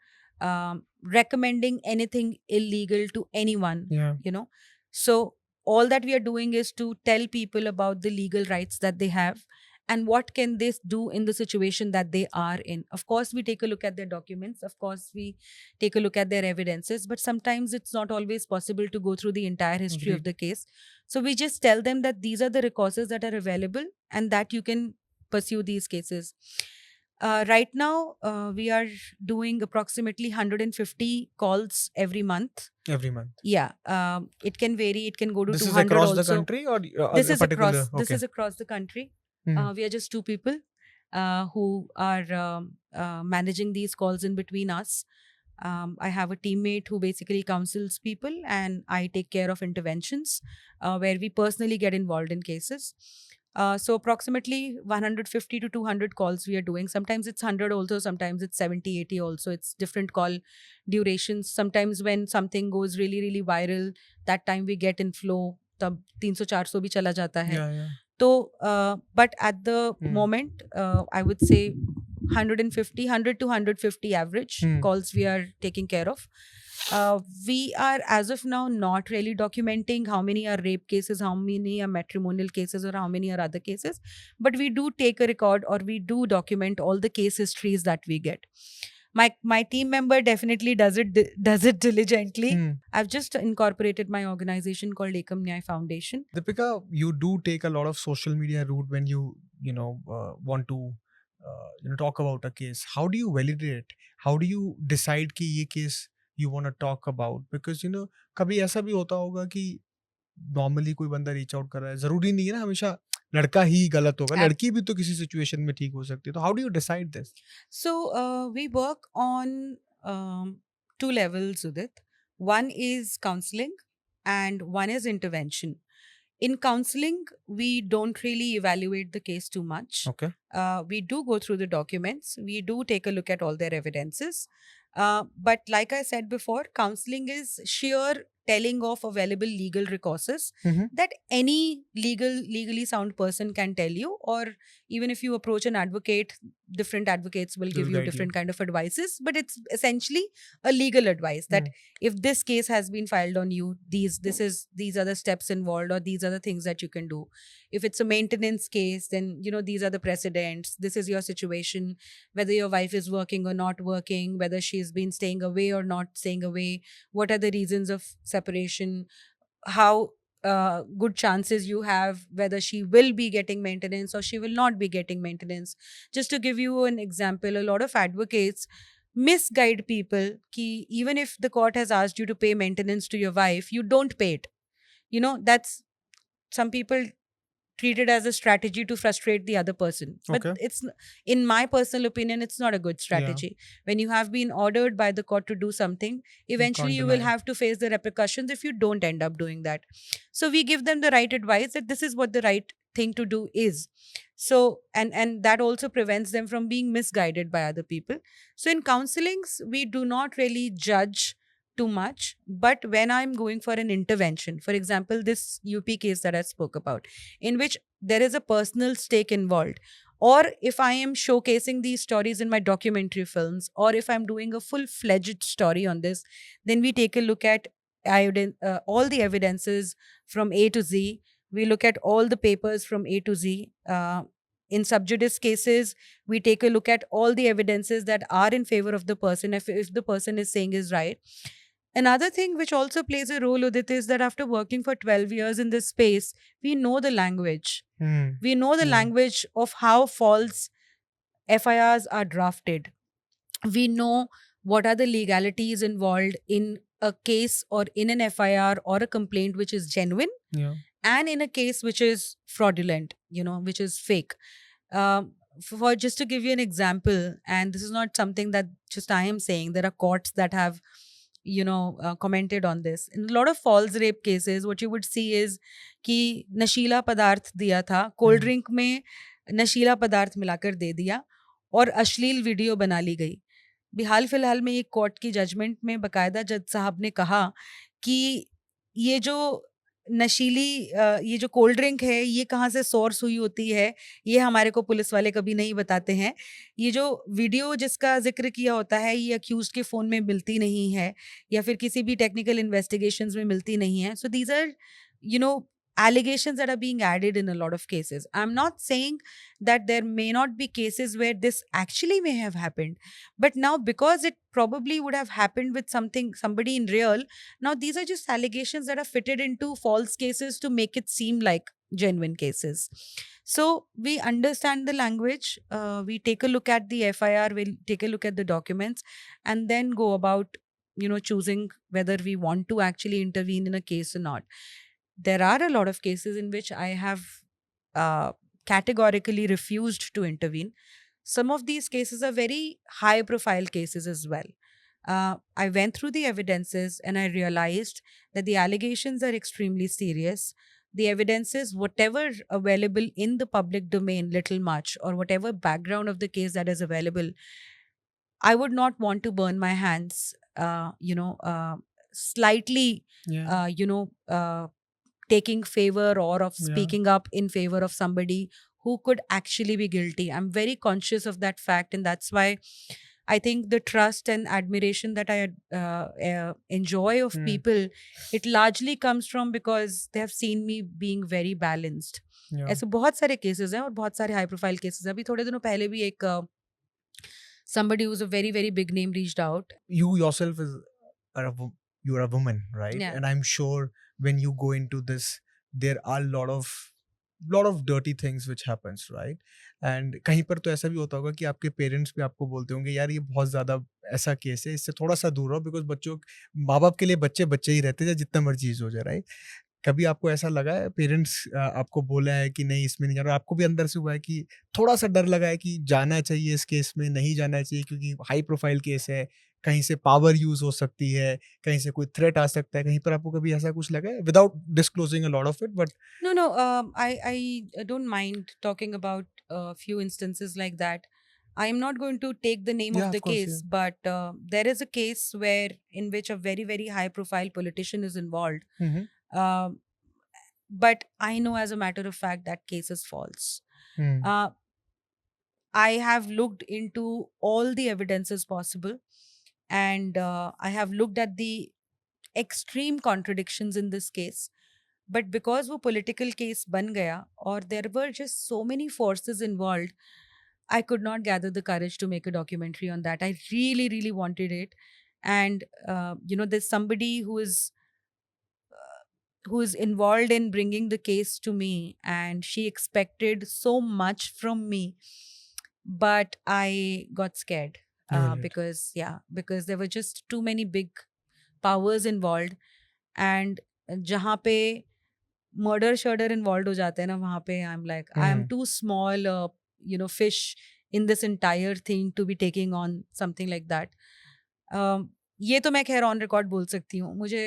recommending anything illegal to anyone. Yeah. You know, so all that we are doing is to tell people about the legal rights that they have and what can they do in the situation that they are in. Of course, we take a look at their documents. Of course, we take a look at their evidences. But sometimes it's not always possible to go through the entire history of the case. So we just tell them that these are the recourses that are available and that you can pursue these cases. Right now, we are doing approximately 150 calls every month. Every month? Yeah. It can vary. It can go to this 200 is across also. the country or This is particular? across. This is across the country. We are just two people who are managing these calls in between us. I have a teammate who basically counsels people, and I take care of interventions where we personally get involved in cases. So approximately 150 to 200 calls we are doing. Sometimes it's 100 also, sometimes it's 70, 80 also. It's different call durations. Sometimes when something goes really, really viral, that time we get in flow. तब 300-400 भी चला जाता है. So, but at the moment, I would say 100 to 150 average calls we are taking care of. We are, as of now, not really documenting how many are rape cases, how many are matrimonial cases, or how many are other cases. But we do take a record, or we do document all the case histories that we get. My team member definitely does it diligently. I've just incorporated my organization called Ekam Nyay Foundation. Deepika, you do take a lot of social media route when you want to talk about a case. How do you validate it? How do you decide कि ये case you want to talk about? Because कभी ऐसा भी होता होगा कि normally कोई बंदा रीच आउट कर रहा है, जरूरी नहीं है ना हमेशा लड़का ही गलत होगा, लड़की भी तो किसी सिचुएशन में ठीक हो सकती है. तो how do you decide this? So we work on two levels, Udit. One is counseling and one is intervention. In counseling, we don't really evaluate the case too much. Okay. We do go through the documents. We do take a look at all their evidences. But like I said before, counseling is sheer telling of available legal recourses Mhm. that any legally sound person can tell you, or even if you approach an advocate, different advocates will They give will you guide you. different kind of advices, but it's essentially a legal advice that if this case has been filed on you, these are the steps involved, or these are the things that you can do. If it's a maintenance case, then these are the precedents, this is your situation, whether your wife is working or not working, whether she's been staying away or not staying away, what are the reasons of separation, how good chances you have whether she will be getting maintenance or she will not be getting maintenance. Just to give you an example, a lot of advocates misguide people ki even if the court has asked you to pay maintenance to your wife, you don't pay it. That's, some people treat it as a strategy to frustrate the other person, but Okay. in my personal opinion, it's not a good Yeah. strategy. When you have been ordered by the court to do something, eventually you will deny. have to face the repercussions if you don't end up doing that. So we give them the right advice that this is what the right thing to do is. So and that also prevents them from being misguided by other people. So in counselings, we do not really judge too much, but when I'm going for an intervention, for example, this UP case that I spoke about, in which there is a personal stake involved, or if I am showcasing these stories in my documentary films, or if I'm doing a full-fledged story on this, then we take a look at all the evidences from A to Z. We look at all the papers from A to Z. In sub judice cases, we take a look at all the evidences that are in favor of the person, if the person is saying is right. Another thing which also plays a role, Udit, is that after working for 12 years in this space, we know the language. We know the Yeah. language of how false FIRs are drafted. We know what are the legalities involved in a case or in an FIR or a complaint which is genuine, Yeah. and in a case which is fraudulent, which is fake. For just to give you an example, and this is not something that just I am saying, there are courts that have commented on this. In a lot of false rape cases, what you would see is कि नशीला पदार्थ दिया था, cold drink में नशीला पदार्थ मिलाकर दे दिया और अश्लील वीडियो बना ली गई. हाल फिलहाल में एक कोर्ट की जजमेंट में बकायदा जज साहब ने कहा कि ये जो ये जो कोल्ड ड्रिंक है, ये कहाँ से सोर्स हुई होती है, ये हमारे को पुलिस वाले कभी नहीं बताते हैं. ये जो वीडियो जिसका जिक्र किया होता है, ये अक्यूज्ड के फ़ोन में मिलती नहीं है, या फिर किसी भी टेक्निकल इन्वेस्टिगेशंस में मिलती नहीं है. So these are allegations that are being added in a lot of cases. I'm not saying that there may not be cases where this actually may have happened, but now because it probably would have happened with somebody in real, now these are just allegations that are fitted into false cases to make it seem like genuine cases. So we understand the language, we take a look at the FIR, we'll take a look at the documents, and then go about choosing whether we want to actually intervene in a case or not. There are a lot of cases in which I have categorically refused to intervene. Some of these cases are very high profile cases as well. I went through the evidences and I realized that the allegations are extremely serious. The evidences, whatever available in the public domain, little much, or whatever background of the case that is available, I would not want to burn my hands, slightly, Yeah. taking favor or of Yeah. speaking up in favor of somebody who could actually be guilty. I'm very conscious of that fact, and that's why I think the trust and admiration that I enjoy of people, it largely comes from because they have seen me being very balanced. Yeah. ऐसे बहुत सारे cases हैं और बहुत सारे high profile cases हैं. अभी थोड़े दिनों पहले भी एक somebody who's a very very big name reached out. You yourself you're a woman, right? Yeah. And I'm sure when you go into this, there are lot of dirty things which happens, right? And कहीं पर तो ऐसा भी होता होगा कि आपके parents भी आपको बोलते होंगे यार ये बहुत ज्यादा ऐसा केस है, इससे थोड़ा सा दूर रहो, बिकॉज बच्चों माँ बाप के लिए बच्चे बच्चे ही रहते हैं जितना मर्जी चीज हो जाए, राइट? कभी आपको ऐसा लगा है पेरेंट्स आपको बोला है कि नहीं इसमें नहीं जाना, आपको भी अंदर से हुआ है कि थोड़ा सा डर लगा है कि जाना चाहिए इस केस में, नहीं जाना चाहिए क्योंकि हाई प्रोफाइल केस है, कहीं से पावर यूज हो सकती है, कहीं से कोई थ्रेट आ सकता है, कहीं पर आपको कभी ऐसा कुछ लगा है without disclosing a lot of it? But No, I don't mind talking about a few instances like that. I'm not going to take the name Yeah, of the of course, case, but there is a case where in which a very, very high profile politician is involved. yeah. Um, but I know as a matter of fact that case is false. Hmm. Uh, I have looked into all the evidences possible, and I have looked at the extreme contradictions in this case. But because वो political case बन गया, or there were just so many forces involved, I could not gather the courage to make a documentary on that. I really, really wanted it, and there's somebody who is involved in bringing the case to me, and she expected so much from me, but I got scared You did. because there were just too many big powers involved, and जहाँ पे murder shudder involved हो जाते हैं ना वहाँ पे I'm like I am Hmm. too small fish in this entire thing to be taking on something like that. ये तो मैं खैर ऑन रिकॉर्ड बोल सकती हूँ. मुझे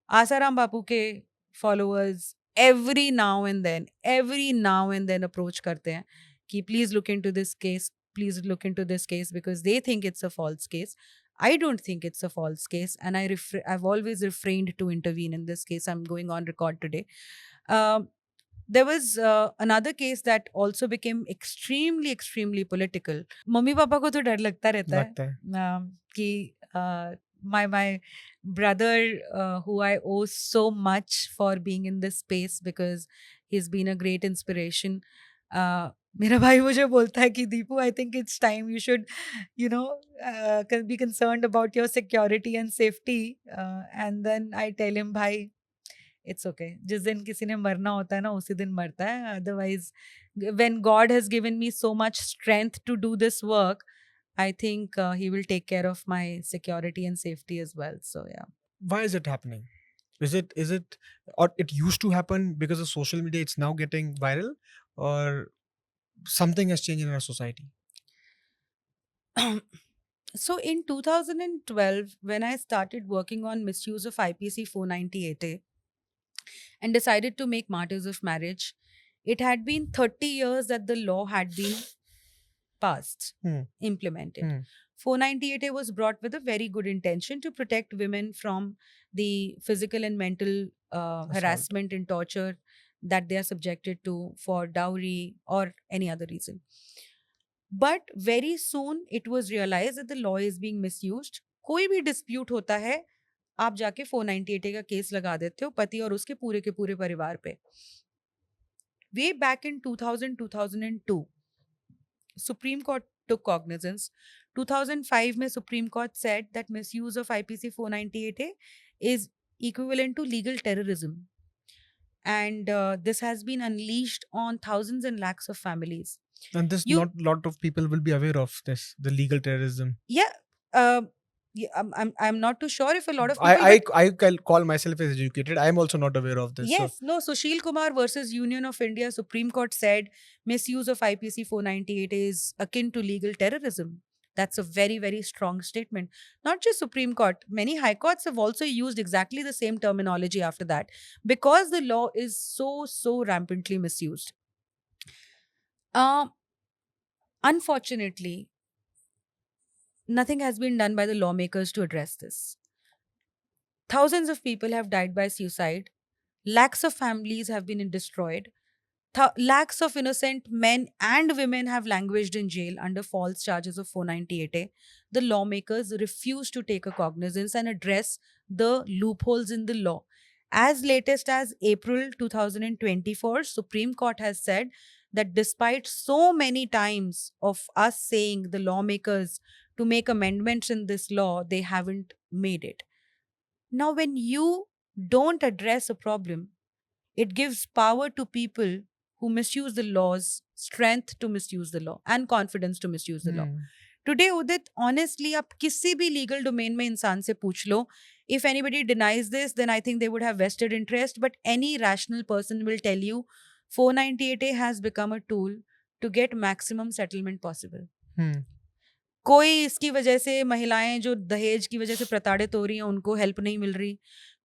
आसाराम बापू के followers every now and then approach करते हैं कि please look into this case, please look into this case, because they think it's a false case. I don't think it's a false case, and I've always refrained to intervene in this case. I'm going on record today. Um, there was another case that also became extremely, extremely political. Mummy papa को तो डर लगता रहता है लगता है. कि my brother, who I owe so much for being in this space because he's been a great inspiration. मेरा भाई मुझे बोलता है कि Deepu, I think it's time you should be concerned about your security and safety. And then I tell him, भाई it's okay, जिस दिन किसी ने मरना होता है ना उसी दिन मरता है. Otherwise when God has given me so much strength to do this work, I think he will take care of my security and safety as well. So yeah. Why is it happening? Is it or it used to happen because of social media, it's now getting viral, or something has changed in our society? So in 2012, when I started working on misuse of IPC 498A and decided to make Martyrs of Marriage, it had been 30 years that the law had been passed, Hmm. implemented. Hmm. 498A was brought with a very good intention to protect women from the physical and mental harassment and torture that they are subjected to for dowry or any other reason. But very soon it was realized that the law is being misused. कोई भी dispute होता है, आप जाके 498A का case लगा देते हो पति और उसके पूरे के पूरे परिवार पे. Way back in 2000, 2002, Supreme Court took cognizance. 2005 में Supreme Court said that misuse of IPC 498A is equivalent to legal terrorism. And this has been unleashed on thousands and lakhs of families. And this You- not lot of people will be aware of this, the legal terrorism. Yeah, I'm not too sure if a lot of people. I call myself as educated. I am also not aware of this. Yes, no, Sushil Kumar versus Union of India, Supreme Court said misuse of IPC 498 is akin to legal terrorism. That's a very, very strong statement. Not just Supreme Court, many high courts have also used exactly the same terminology after that because the law is so rampantly misused. Unfortunately, nothing has been done by the lawmakers to address this. Thousands of people have died by suicide. Lakhs of families have been destroyed. Lakhs of innocent men and women have languished in jail under false charges of 498A. The lawmakers refuse to take a cognizance and address the loopholes in the law. As latest as April 2024, Supreme Court has said that despite so many times of us saying the lawmakers to make amendments in this law, they haven't made it. Now, when you don't address a problem, it gives power to people who misuse the laws, strength to misuse the law, and confidence to misuse the law. Hmm. Today, Udit, honestly, आप किसी भी legal domain में इंसान से पूछ लो, if anybody denies this, then I think they would have vested interest. But any rational person will tell you 498A has become a tool to get maximum settlement possible. Hmm. कोई इसकी वजह से महिलाएं जो दहेज की वजह से प्रताड़ित हो रही हैं उनको हेल्प नहीं मिल रही.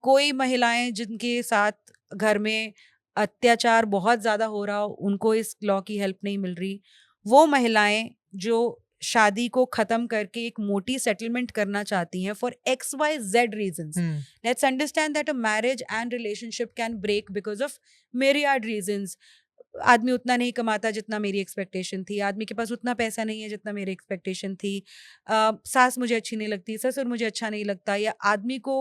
कोई महिलाएं जिनके साथ घर में अत्याचार बहुत ज्यादा हो रहा हो उनको इस लॉ की हेल्प नहीं मिल रही. वो महिलाएं जो शादी को खत्म करके एक मोटी सेटलमेंट करना चाहती हैं for XYZ reasons. Let's understand that a marriage and relationship can break because of myriad reasons. आदमी उतना नहीं कमाता जितना मेरी एक्सपेक्टेशन थी, आदमी के पास उतना पैसा नहीं है जितना मेरी एक्सपेक्टेशन थी, सास मुझे अच्छी नहीं लगती, ससुर मुझे अच्छा नहीं लगता, या आदमी को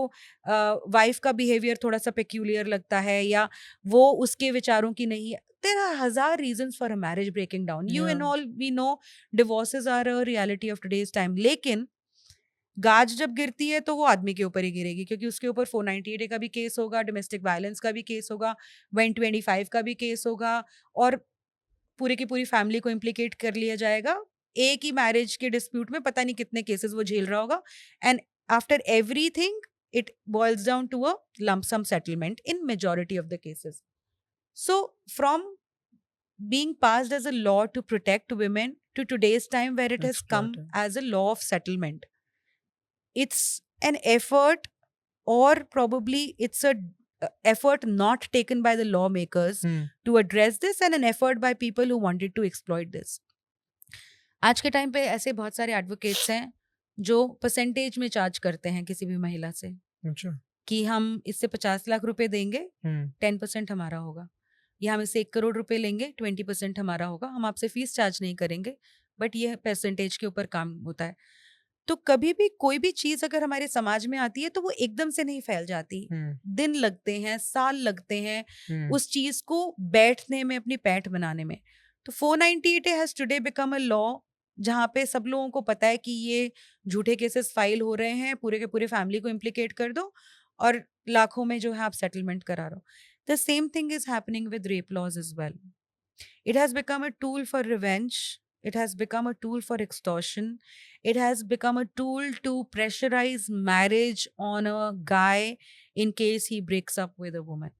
वाइफ का बिहेवियर थोड़ा सा पेक्यूलियर लगता है, या वो उसके विचारों की नहीं है. There are हजार reasons for a marriage breaking down. You and all, we know divorces are a reality of today's time. लेकिन गाज जब गिरती है तो वो आदमी के ऊपर ही गिरेगी, क्योंकि उसके ऊपर 498A का भी केस होगा, डोमेस्टिक वायलेंस का भी केस होगा, 125 का भी केस होगा, और पूरी की पूरी फैमिली को इम्प्लीकेट कर लिया जाएगा. एक ही मैरिज के डिस्प्यूट में पता नहीं कितने केसेस वो झेल रहा होगा. And after everything it boils down to a lump sum settlement in majority of the cases. So from being passed as a law to protect women to today's time where it has come as a law of settlement, it's an effort, or probably it's a effort not taken by the lawmakers to address this, and an effort by people who wanted to exploit this. आज के time पे ऐसे बहुत सारे advocates हैं जो percentage में charge करते हैं किसी भी महिला से, अच्छा, कि हम इससे 50 लाख रुपए देंगे, 10% हमारा होगा, या हम इससे 1 करोड़ रुपए लेंगे, 20% हमारा होगा, हम आपसे फीस चार्ज नहीं करेंगे, बट ये परसेंटेज के ऊपर काम होता है. तो कभी भी कोई भी चीज अगर हमारे समाज में आती है तो वो एकदम से नहीं फैल जाती. दिन लगते हैं, साल लगते हैं उस चीज को बैठने में, अपनी पैठ बनाने में. तो 498A has today become a law जहाँ पे सब लोगों को पता है कि ये झूठे केसेस फाइल हो रहे हैं, पूरे के पूरे फैमिली को इम्प्लीकेट कर दो और लाखों में जो है आप सेटलमेंट करा रहे हो. The same thing is happening with rape laws as well. It has become a tool for revenge. It has become a tool for extortion. It has become a tool to pressurize marriage on a guy in case he breaks up with a woman.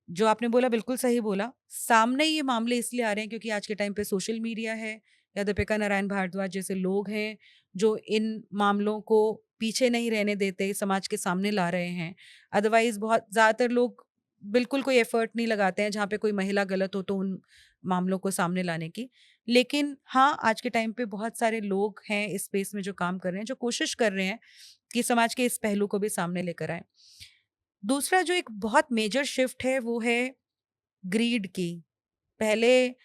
जो आपने बोला बिल्कुल सही बोला. सामने ये मामले इसलिए आ रहे हैं क्योंकि आज के टाइम पे सोशल मीडिया है, या दीपिका नारायण भारद्वाज जैसे लोग हैं जो इन मामलों को पीछे नहीं रहने देते, समाज के सामने ला रहे हैं. अदरवाइज बहुत ज़्यादातर लोग बिल्कुल कोई एफर्ट नहीं लगाते हैं जहाँ पे कोई महिला गलत हो तो उन मामलों को सामने लाने की. लेकिन हाँ, आज के टाइम पे बहुत सारे लोग हैं इस स्पेस में जो काम कर रहे हैं, जो कोशिश कर रहे हैं कि समाज के इस पहलू को भी सामने लेकर आए. दूसरा जो एक बहुत मेजर शिफ्ट है वो है ग्रीड की. पहले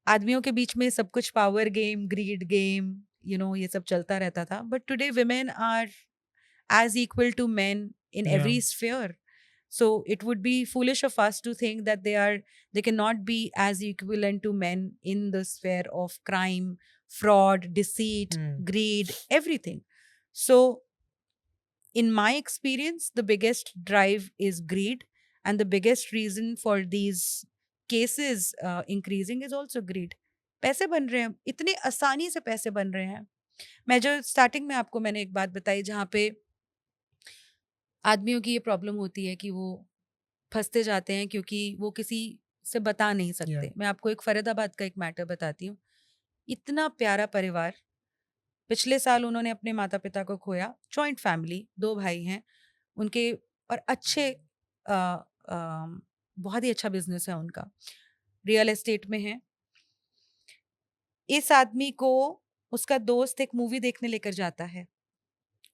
आदमियों के बीच में सब कुछ पावर गेम, ग्रीड गेम, ये सब चलता रहता था. But today women are as equal to men in every sphere. So it would be foolish of us to think that they cannot be as equivalent to men in the sphere of crime, fraud, deceit, greed, everything. So in my experience, the biggest drive is greed, and the biggest reason for these cases increasing is also greed. पैसे बन रहे हैं, इतने आसानी से पैसे बन रहे हैं. मैं जो स्टार्टिंग में आपको मैंने एक बात बताई जहाँ पे आदमियों की ये प्रॉब्लम होती है कि वो फंसते जाते हैं क्योंकि वो किसी से बता नहीं सकते. मैं आपको एक फरीदाबाद का एक मैटर बताती हूँ. इतना प्यारा परिवार, पिछले साल उन्होंने अपने माता पिता को खोया. जॉइंट फैमिली, 2 भाई हैं उनके, और अच्छे बहुत ही अच्छा बिजनेस है उनका, रियल एस्टेट में है. इस आदमी को उसका दोस्त एक मूवी देखने लेकर जाता है,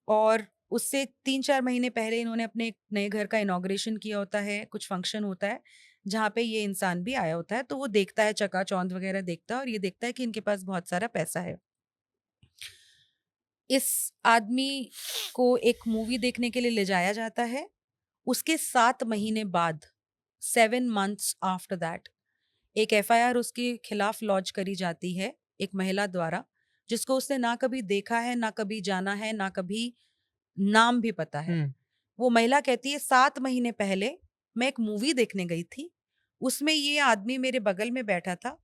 और उससे 3-4 महीने पहले इन्होंने अपने एक नए घर का इनॉग्रेशन किया होता है. कुछ फंक्शन होता है जहाँ पे ये इंसान भी आया होता है. तो वो देखता है, चकाचौंध वगैरह देखता है, और ये देखता है कि इनके पास बहुत सारा पैसा है. इस आदमी को एक मूवी देखने के लिए ले जाया जाता है. उसके 7 महीने बाद, 7 months आफ्टर दैट, एक FIR उसके खिलाफ लॉन्च करी जाती है एक महिला द्वारा, जिसको उसने ना कभी देखा है, ना कभी जाना है, ना कभी नाम भी पता है. वो महिला कहती है 7 महीने पहले मैं एक मूवी देखने गई थी, उसमें ये आदमी मेरे बगल में बैठा था,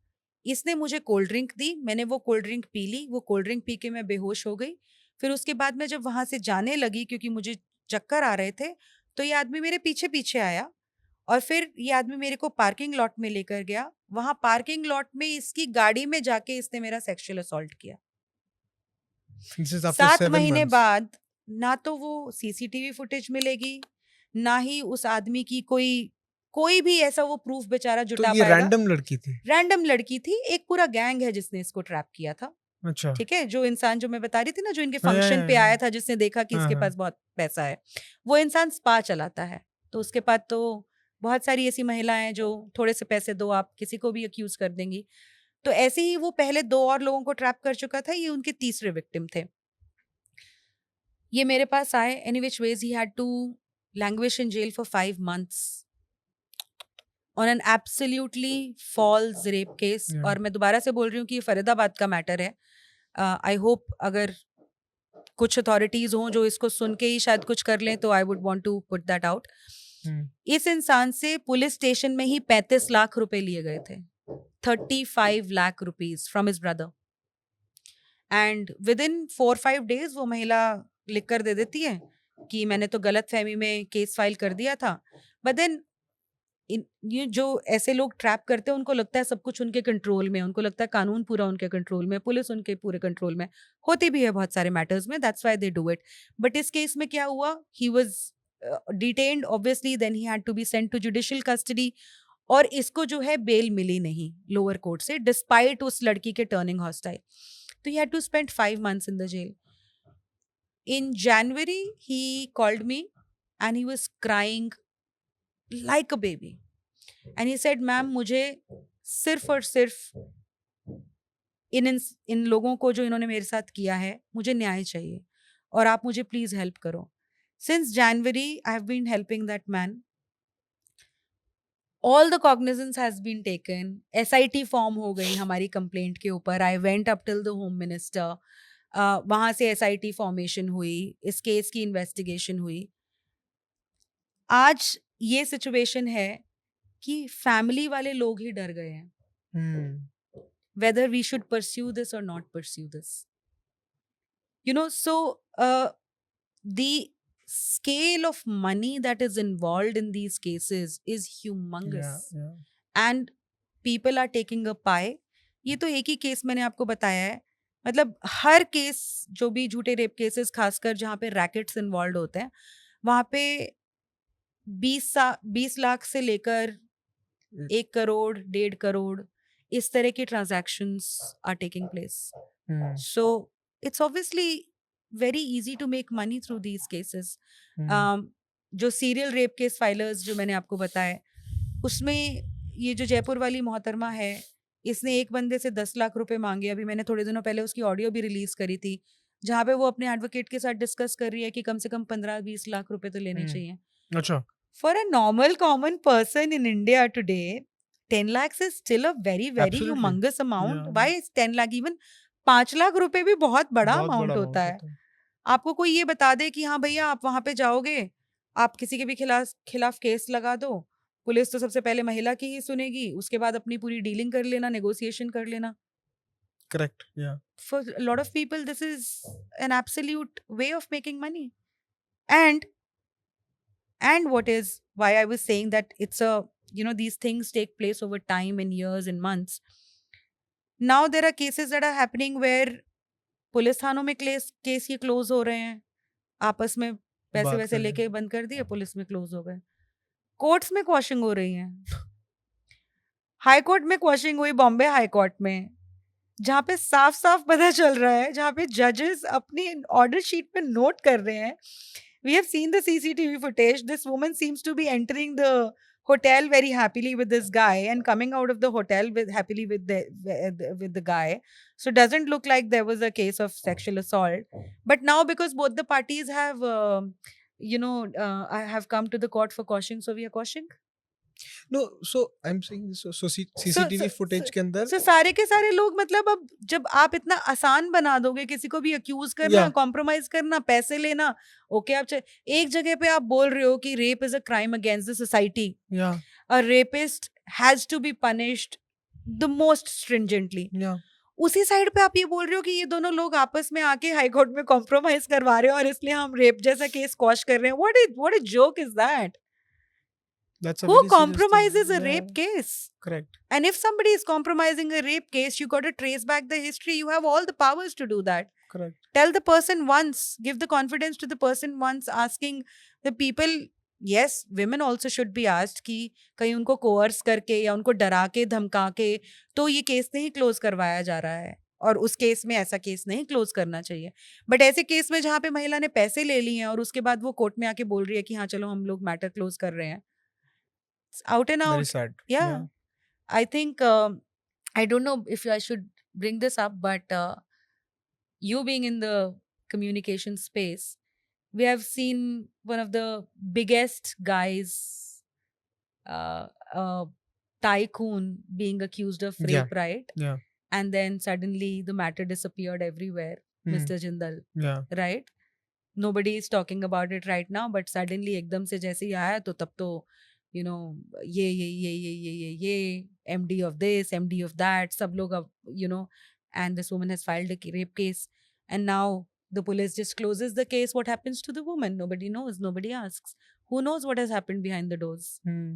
इसने मुझे कोल्ड ड्रिंक दी, मैंने वो कोल्ड ड्रिंक पी ली, वो कोल्ड ड्रिंक पी के मैं बेहोश हो गई. फिर उसके बाद मैं जब वहां से जाने लगी क्योंकि मुझे चक्कर आ रहे थे, तो ये आदमी मेरे पीछे पीछे आया, और फिर ये आदमी मेरे को पार्किंग लॉट में लेकर गया. वहां पार्किंग लॉट में इसकी गाड़ी में जाके इसने मेरा सेक्सुअल असॉल्ट किया. 7 महीने बाद ना तो वो CCTV फुटेज मिलेगी, ना ही उस आदमी की कोई कोई भी ऐसा वो प्रूफ बेचारा तो जुटा ये पाएगा। रैंडम लड़की थी? रैंडम लड़की थी, एक पूरा गैंग है जिसने इसको ट्रैप किया था। अच्छा। ठीक है, जो इंसान जो मैं बता रही थी ना, जो इनके हाँ, फंक्शन पे हाँ, आया था, जिसने देखा कि हाँ, इसके हाँ। पास बहुत पैसा है, वो इंसान स्पा चलाता है। तो उसके पास तो बहुत सारी ऐसी महिलाएं हैं जो थोड़े से पैसे दो आप किसी को भी अक्यूज कर देंगी। तो ऐसे ही वो पहले 2 और लोगों को ट्रैप कर चुका था, ये उनके तीसरे विक्टिम थे। ये मेरे पास आए, any which ways he had to languish in jail for 5 months on an absolutely false rape case. Yeah. और मैं दोबारा से बोल रही हूँ कि ये फरीदाबाद का मैटर है। आई होप अगर कुछ अथॉरिटीज हों जो इसको सुन के ही शायद कुछ कर लें, तो I would want to put that out. इस इंसान से पुलिस स्टेशन में ही 35 लाख रुपए लिए गए थे, 35 lakh rupees from his brother. And with in 4-5 days वो महिला लिख कर दे देती है कि मैंने तो गलत फहमी में केस फाइल कर दिया था। बट देन ये जो ऐसे लोग ट्रैप करते हैं, उनको लगता है सब कुछ उनके कंट्रोल में, उनको लगता है कानून पूरा उनके कंट्रोल में, पुलिस उनके पूरे कंट्रोल में होती भी है बहुत सारे मैटर्स में, that's why they do it. But इस केस में क्या हुआ, he was detained obviously, then he had to be sent to judicial custody. और इसको जो है बेल मिली नहीं लोअर कोर्ट से, डिस्पाइट उस लड़की के टर्निंग हॉस्टाइल। तो he had to spend 5 months in the jail. In January he called me and he was crying like a baby and he said, ma'am मुझे सिर्फ और सिर्फ इन लोगों को जो इन्होंने मेरे साथ किया है, मुझे न्याय चाहिए और आप मुझे प्लीज हेल्प करो। Since January I have been helping that man. All the cognizance has been taken, SIT form हो गई हमारी कंप्लेंट के ऊपर। I went up till the home minister, वहां से SIT फॉर्मेशन हुई, इस केस की इन्वेस्टिगेशन हुई। आज ये सिचुएशन है कि फैमिली वाले लोग ही डर गए हैं whether we should pursue this or not pursue this. You know, so the scale of money that is involved in these cases is humongous. Yeah. And people are taking a pie. ये तो एक ही case मैंने आपको बताया है, मतलब हर case जो भी झूठे रेप केसेस खासकर जहाँ पे रैकेट्स इन्वॉल्व होते हैं, वहाँ पे 20 लाख से लेकर 1 करोड़ 1.5 करोड़ इस तरह की transactions are taking place. So it's obviously very easy to make money through these cases. जो serial rape case filers जो मैंने आपको बताया, उसमें ये जो जयपुर वाली मोहतरमा है, इसने एक बंदे से 10 लाख रुपए मांगे। अभी मैंने थोड़े दिनों पहले उसकी ऑडियो भी रिलीज करी थी, जहाँ पे वो अपने एडवोकेट के साथ डिस्कस कर रही है कि कम से कम 15-20 लाख रुपए तो लेने चाहिए। अच्छा। For a normal common person in India today, 10 lakhs is still a very Absolutely. humongous amount. Yeah. Why is 10 lakh? Even 5 lakh रुपए भी बहुत बड़ा बहुत अमाउंट बड़ा होता है। amount आपको कोई ये बता दे कि हाँ भैया आप वहां पे जाओगे, आप किसी के भी खिलाफ केस लगा दो, पुलिस तो सबसे पहले महिला की ही सुनेगी, उसके बाद अपनी पूरी डीलिंग कर लेना, नेगोशिएशन कर लेना। Correct. Yeah. For a lot of people, this is an absolute way of making money. And what is why I was saying that it's a, you know, these things take place over time and years and months. Now there are cases that are happening where police थानों में case ये close हो रहे हैं, आपस में पैसे बात वैसे कर लेके रहे बंद कर दिए, पुलिस में क्लोज हो गए। कोर्ट्स में क्वॉशिंग हो रही है, हाई कोर्ट में क्वॉशिंग हुई बॉम्बे हाई कोर्ट में, जहाँ पे साफ साफ पता चल रहा है, जहाँ पे जजेस अपनी ऑर्डर शीट पे नोट कर रहे हैं, we have seen the CCTV footage. This woman seems to be entering the hotel very happily with this guy and coming out of the hotel happily with the guy. So it doesn't look like there was a case of sexual assault. But now because both the parties have, have come to the court for quashing, so we are quashing. No, so I'm saying this. So CCTV footage के अंदर So सारे के सारे लोग, मतलब अब जब आप इतना आसान बना दोगे किसी को भी अक्यूज करना, कॉम्प्रोमाइज करना, पैसे लेना, ओके आप एक जगह पे आप बोल रहे हो कि rape is a crime against the society, a rapist has to be punished the most stringently, उसी साइड पे आप ये बोल रहे हो कि ये दोनों लोग आपस में आके हाई कोर्ट में कॉम्प्रोमाइज करवा रहे हैं और इसलिए हम रेप जैसा केस क्वॉश कर रहे हैं। what a joke is that? Who compromises a rape case? Correct. And if somebody is compromising a rape case, you got to trace back the history. You have all the powers to do that. Correct. Tell the person once, give the confidence to the person once, asking the people yes, women also should be asked कि कहीं उनको coerce करके या उनको डरा के धमका के तो ये केस नहीं क्लोज करवाया जा रहा है, और उस केस में ऐसा केस नहीं क्लोज करना चाहिए. बट ऐसे केस में जहाँ पे महिला ने पैसे ले लिए हैं और उसके बाद वो कोर्ट में आके बोल रही है कि हाँ चलो हम लोग मैटर क्लोज कर रहे हैं, out and Very out. sad. या Yeah. I think I don't know if I should bring this up, but you being in the communication space, we have seen one of the biggest guys, uh, tycoon, being accused of Yeah. rape, right? Yeah. And then suddenly the matter disappeared everywhere, Hmm. Mr. Jindal, Yeah. right? Nobody is talking about it right now, but suddenly एकदम से जैसे ही आया तो तब तो you know ये MD of this, MD of that, सब लोग अब you know, and this woman has filed a rape case, and now the police just closes the case. What happens to the woman? Nobody knows. Nobody asks. Who knows what has happened behind the doors? Hmm.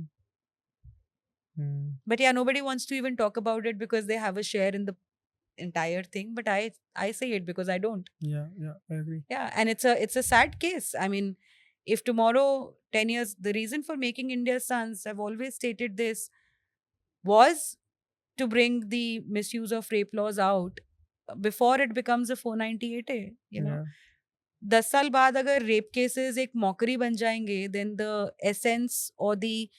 Hmm. But yeah, nobody wants to even talk about it because they have a share in the entire thing. But I say it because I don't. Yeah. Yeah. I agree. Yeah, and it's a sad case. I mean, if tomorrow 10 years, the reason for making India's Sons, I've always stated this, was to bring the misuse of rape laws out before it becomes a 498A, you know. Yeah. 10 साल बाद अगर rape cases एक mockery बन जाएंगे, then the essence or the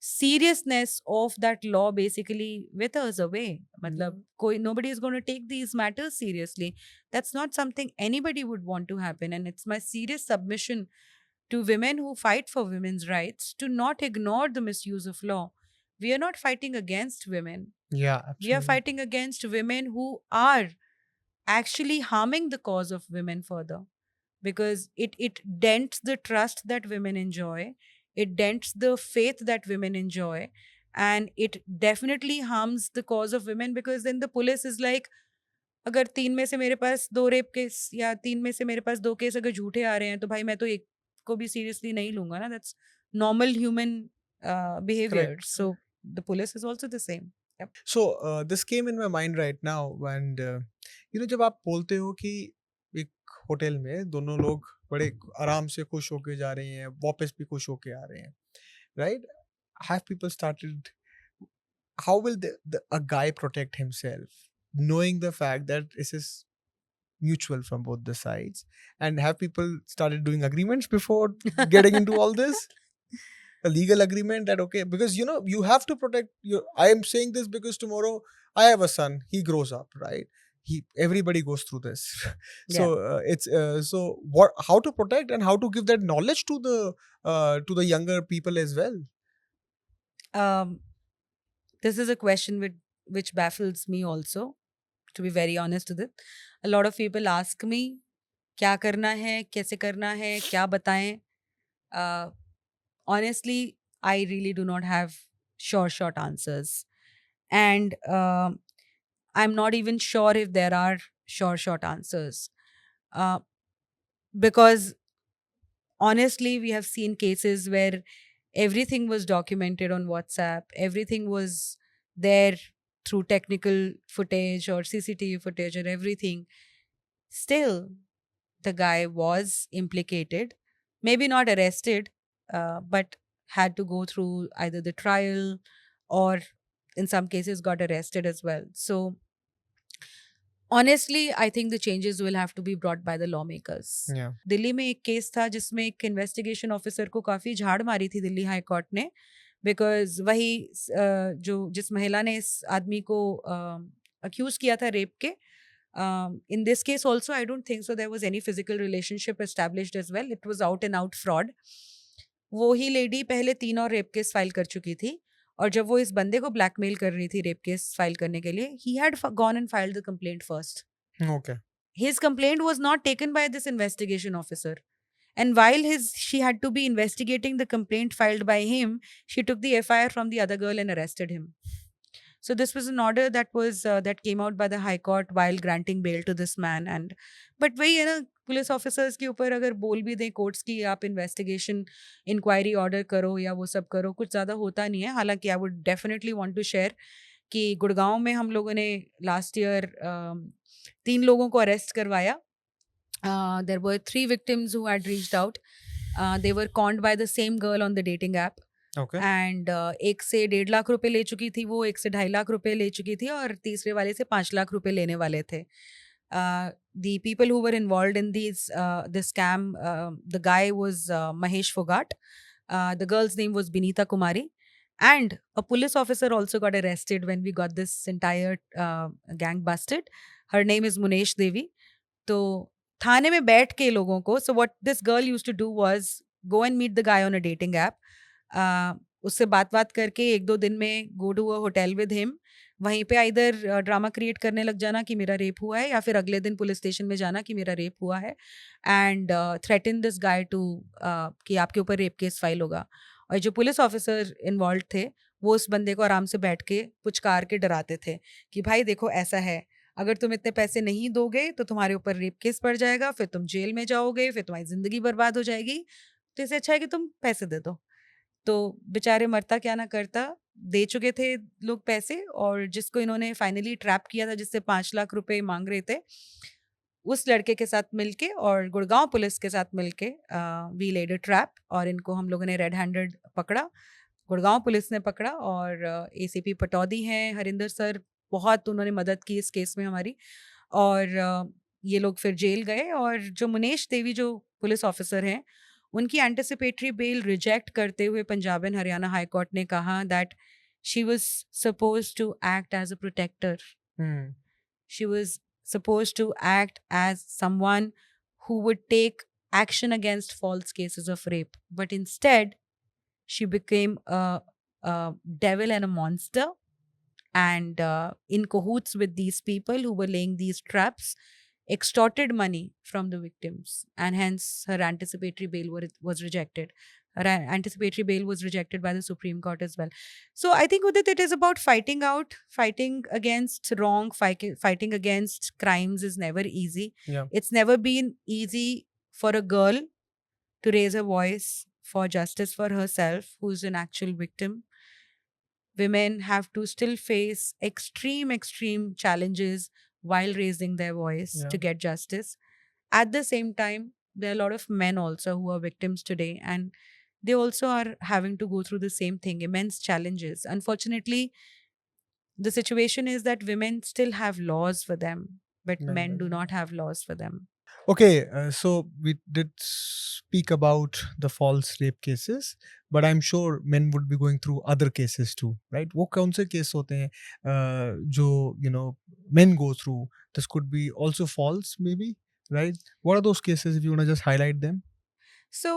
seriousness of that law basically withers away. मतलब कोई, nobody is going to take these matters seriously. That's not something anybody would want to happen, and it's my serious submission to women who fight for women's rights to not ignore the misuse of law. We are not fighting against women. Yeah. We are Absolutely. fighting against women who are actually harming the cause of women further, because it dents the trust that women enjoy, it dents the faith that women enjoy, and it definitely harms the cause of women, because then the police is like, अगर 3 में से मेरे पास 2 rape case या 3 में से मेरे पास 2 case अगर झूठे आ रहे हैं तो भाई मैं तो एक को भी सीरियसली नहीं लूंगा ना. That's normal human behavior. Correct. So the police is also the same. Yep. So this came in my mind right now, and जब आप बोलते हो कि एक होटल में दोनों लोग बड़े आराम से खुश होके जा रहे हैं, वापस भी खुश होके आ रहे हैं, right? Have people started? How will a guy protect himself, knowing the fact that this is mutual from both the sides, and have people started doing agreements before getting into all this? A legal agreement that, okay, because you have to protect your, I am saying this because tomorrow I have a son, he grows up, right? Everybody goes through this. So it's so what, how to protect and how to give that knowledge to the younger people as well. This is a question which baffles me also, to be very honest with it. A lot of people ask me क्या करना है, कैसे करना है, क्या बताएं. Honestly, I really do not have short answers, and I'm not even sure if there are short answers, because honestly, we have seen cases where everything was documented on WhatsApp, everything was there through technical footage or CCTV footage or everything. Still, the guy was implicated, maybe not arrested, but had to go through either the trial or in some cases got arrested as well. So honestly, I think the changes will have to be brought by the lawmakers. Yeah. Delhi में एक case था जिसमें एक investigation officer को काफी झाड़ मारी थी दिल्ली हाई कोर्ट ने, बिकॉज वही जिस महिला ने इस आदमी को अक्यूज किया था रेप के, in this case also I don't think so there was any physical relationship established as well. It was out and out fraud. वो ही लेडी पहले 3 और रेप केस फाइल कर चुकी थी, और जब वो इस बंदे को ब्लैकमेल कर रही थी रेप केस फाइल करने के लिए, he had gone and filed the complaint first. Okay. His complaint was not taken by this investigation officer, and while she had to be investigating the complaint filed by him, she took the FIR from the other girl and arrested him. So this was an order that was that came out by the High Court while granting bail to this man. And but वही है ना, police officers के ऊपर अगर बोल भी दें courts की आप इन्वेस्टिगेशन इंक्वायरी ऑर्डर करो या वो सब करो, कुछ ज़्यादा होता नहीं है. हालांकि I would definitely want to share कि गुड़गांव में हम लोगों ने लास्ट ईयर 3 लोगों को अरेस्ट करवाया. There were 3 victims who had reached out, They were conned by the same girl on the dating app. Okay. And एक से 1.5 लाख रुपए ले चुकी थी वो, एक से 2.5 लाख रुपए ले चुकी थी और तीसरे वाले से 5 लाख रुपए लेने वाले थे. The people who were involved in this scam, the guy was Mahesh Fogart. The girl's name was Binita Kumari. And a police officer also got arrested when we got this entire gang busted. Her name is Munesh Devi. तो थाने में बैठ के लोगों को, so what this girl used to do was go and meet the guy on a dating app. उससे बात करके 1-2 दिन में go to a hotel with him. वहीं पे इधर ड्रामा क्रिएट करने लग जाना कि मेरा रेप हुआ है, या फिर अगले दिन पुलिस स्टेशन में जाना कि मेरा रेप हुआ है, and threaten this guy to कि आपके ऊपर रेप केस फाइल होगा. और जो पुलिस ऑफिसर इन्वॉल्व थे वो उस बंदे को आराम से बैठ के पुचकार के डराते थे कि भाई देखो ऐसा है, अगर तुम इतने पैसे नहीं दोगे तो तुम्हारे ऊपर रेप केस पड़ जाएगा, फिर तुम जेल में जाओगे, फिर तुम्हारी जिंदगी बर्बाद हो जाएगी, तो इससे अच्छा है कि तुम पैसे दे दो. तो बेचारे मरता क्या ना करता, दे चुके थे लोग पैसे, और जिसको इन्होंने फाइनली ट्रैप किया था, जिससे 5 लाख रुपए मांग रहे थे, उस लड़के के साथ मिलके और गुड़गांव पुलिस के साथ मिलके वी लेड अ ट्रैप, और इनको हम लोगों ने रेड हैंडेड पकड़ा. गुड़गांव पुलिस ने पकड़ा, और एसीपी पटौदी हैं हरिंदर सर, बहुत उन्होंने मदद की इस केस में हमारी, और ये लोग फिर जेल गए. और जो मुनेश देवी जो पुलिस ऑफिसर हैं, उनकी एंटिसिपेटरी बेल रिजेक्ट करते हुए Punjab and Haryana high court ने कहा that she was supposed to act as a protector. She was supposed to act as someone who would take action against false cases of rape, but instead she became a devil and a monster, and in cahoots with these people who were laying these traps, extorted money from the victims, and hence her anticipatory bail was rejected. Her anticipatory bail was rejected by the Supreme Court as well. So I think, Udit, it is about fighting against wrong, fighting against crimes is never easy. Yeah. It's never been easy for a girl to raise her voice for justice for herself, who's an actual victim. Women have to still face extreme challenges while raising their voice Yeah. to get justice. At the same time, there are a lot of men also who are victims today, and they also are having to go through the same thing, immense challenges. Unfortunately, the situation is that women still have laws for them, but men do not have laws for them. Okay, so we did speak about the false rape cases, but I'm sure men would be going through other cases too, right? वो कौन से case होते हैं जो men go through? This could be also false, maybe, right? What are those cases if you want to just highlight them? सो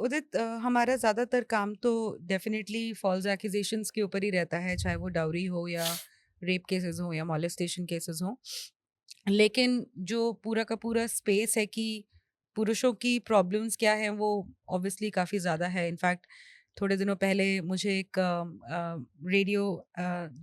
उदित, हमारा ज़्यादातर काम तो डेफिनेटली फॉल्स एक्यूजेशंस के ऊपर ही रहता है, चाहे वो डाउरी हो या रेप केसेस हो या मॉलेस्टेशन केसेस हो. लेकिन जो पूरा का पूरा स्पेस है कि पुरुषों की प्रॉब्लम्स क्या हैं, वो ऑब्वियसली काफ़ी ज़्यादा है. इनफैक्ट थोड़े दिनों पहले मुझे एक रेडियो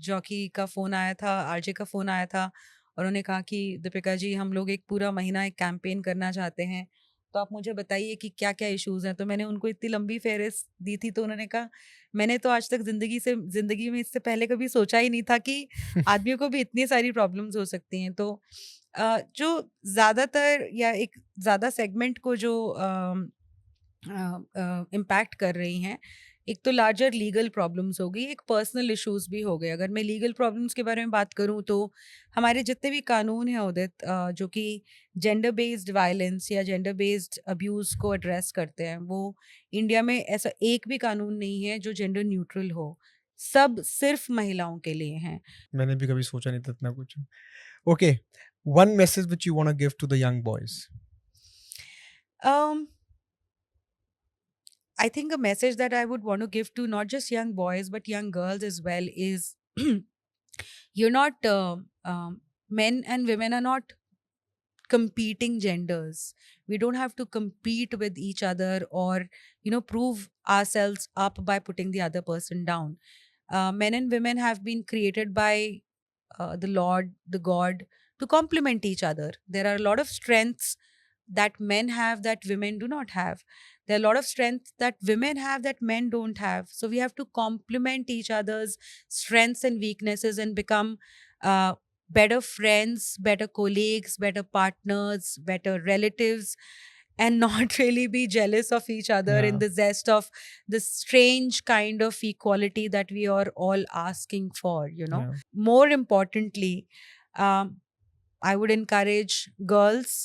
जॉकी का फ़ोन आया था, आरजे का फ़ोन आया था, और उन्होंने कहा कि दीपिका जी, हम लोग एक पूरा महीना एक कैंपेन करना चाहते हैं, तो आप मुझे बताइए कि क्या क्या इश्यूज़ हैं. तो मैंने उनको इतनी लंबी फहरिस्त दी थी, तो उन्होंने कहा मैंने तो आज तक ज़िंदगी में इससे पहले कभी सोचा ही नहीं था कि आदमियों को भी इतनी सारी प्रॉब्लम्स हो सकती हैं. तो जो ज़्यादातर या एक ज़्यादा सेगमेंट को जो इम्पैक्ट कर रही हैं, एक तो लार्जर लीगल प्रॉब्लम्स हो गई, एक पर्सनल इश्यूज भी हो गए. अगर मैं लीगल प्रॉब्लम्स के बारे में बात करूं तो हमारे जितने भी कानून हैं उदित, जो कि जेंडर बेस्ड वायलेंस या जेंडर बेस्ड अब्यूज़ को एड्रेस करते हैं, वो इंडिया में ऐसा एक भी कानून नहीं है जो जेंडर न्यूट्रल हो. सब सिर्फ महिलाओं के लिए हैं. मैंने भी कभी सोचा नहीं था इतना कुछ. Okay, one message which you want to give to the young boys. I think a message that I would want to give to not just young boys but young girls as well is you're not men and women are not competing genders. We don't have to compete with each other or prove ourselves up by putting the other person down. Men and women have been created by the Lord, the God, to complement each other. There are a lot of strengths that men have that women do not have. There are a lot of strengths that women have that men don't have. So we have to complement each other's strengths and weaknesses and become better friends, better colleagues, better partners, better relatives, and not really be jealous of each other in Yeah. the zest of the strange kind of equality that we are all asking for, you know. Yeah. More importantly, um, I would encourage girls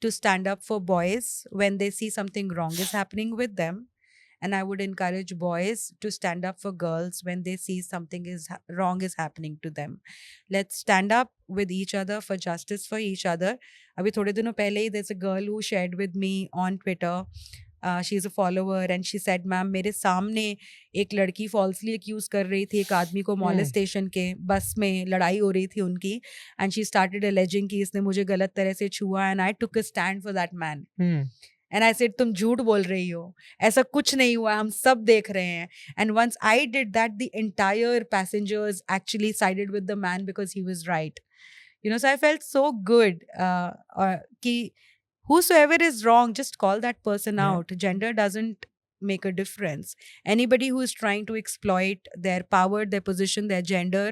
to stand up for boys when they see something wrong is happening with them. And I would encourage boys to stand up for girls when they see something is wrong is happening to them. Let's stand up with each other for justice for each other. अभी थोड़े दिनों पहले ही there's a girl who shared with me on Twitter. She's a follower and she said, ma'am मेरे सामने एक लड़की falsely accuse कर रही थी एक आदमी को molestation के, बस में लड़ाई हो रही थी उनकी, and she started alleging कि इसने मुझे गलत तरह से छुआ, and I took a stand for that man. And I said, तुम झूठ बोल रही हो, ऐसा कुछ नहीं हुआ, हम सब देख रहे हैं. And once I did that, the entire passengers actually sided with the man because he was right. You know, so I felt so good. Ki whosoever is wrong, just call that person Yeah. out. Gender doesn't make a difference. Anybody who is trying to exploit their power, their position, their gender,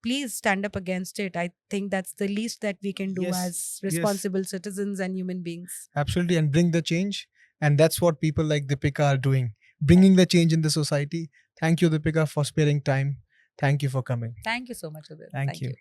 please stand up against it. I think that's the least that we can do Yes, as yes. responsible citizens and human beings. Absolutely, and bring the change. And that's what people like Deepika are doing, bringing the change in the society. Thank you, Deepika, for sparing time. Thank you for coming. Thank you so much, Udit. Thank you.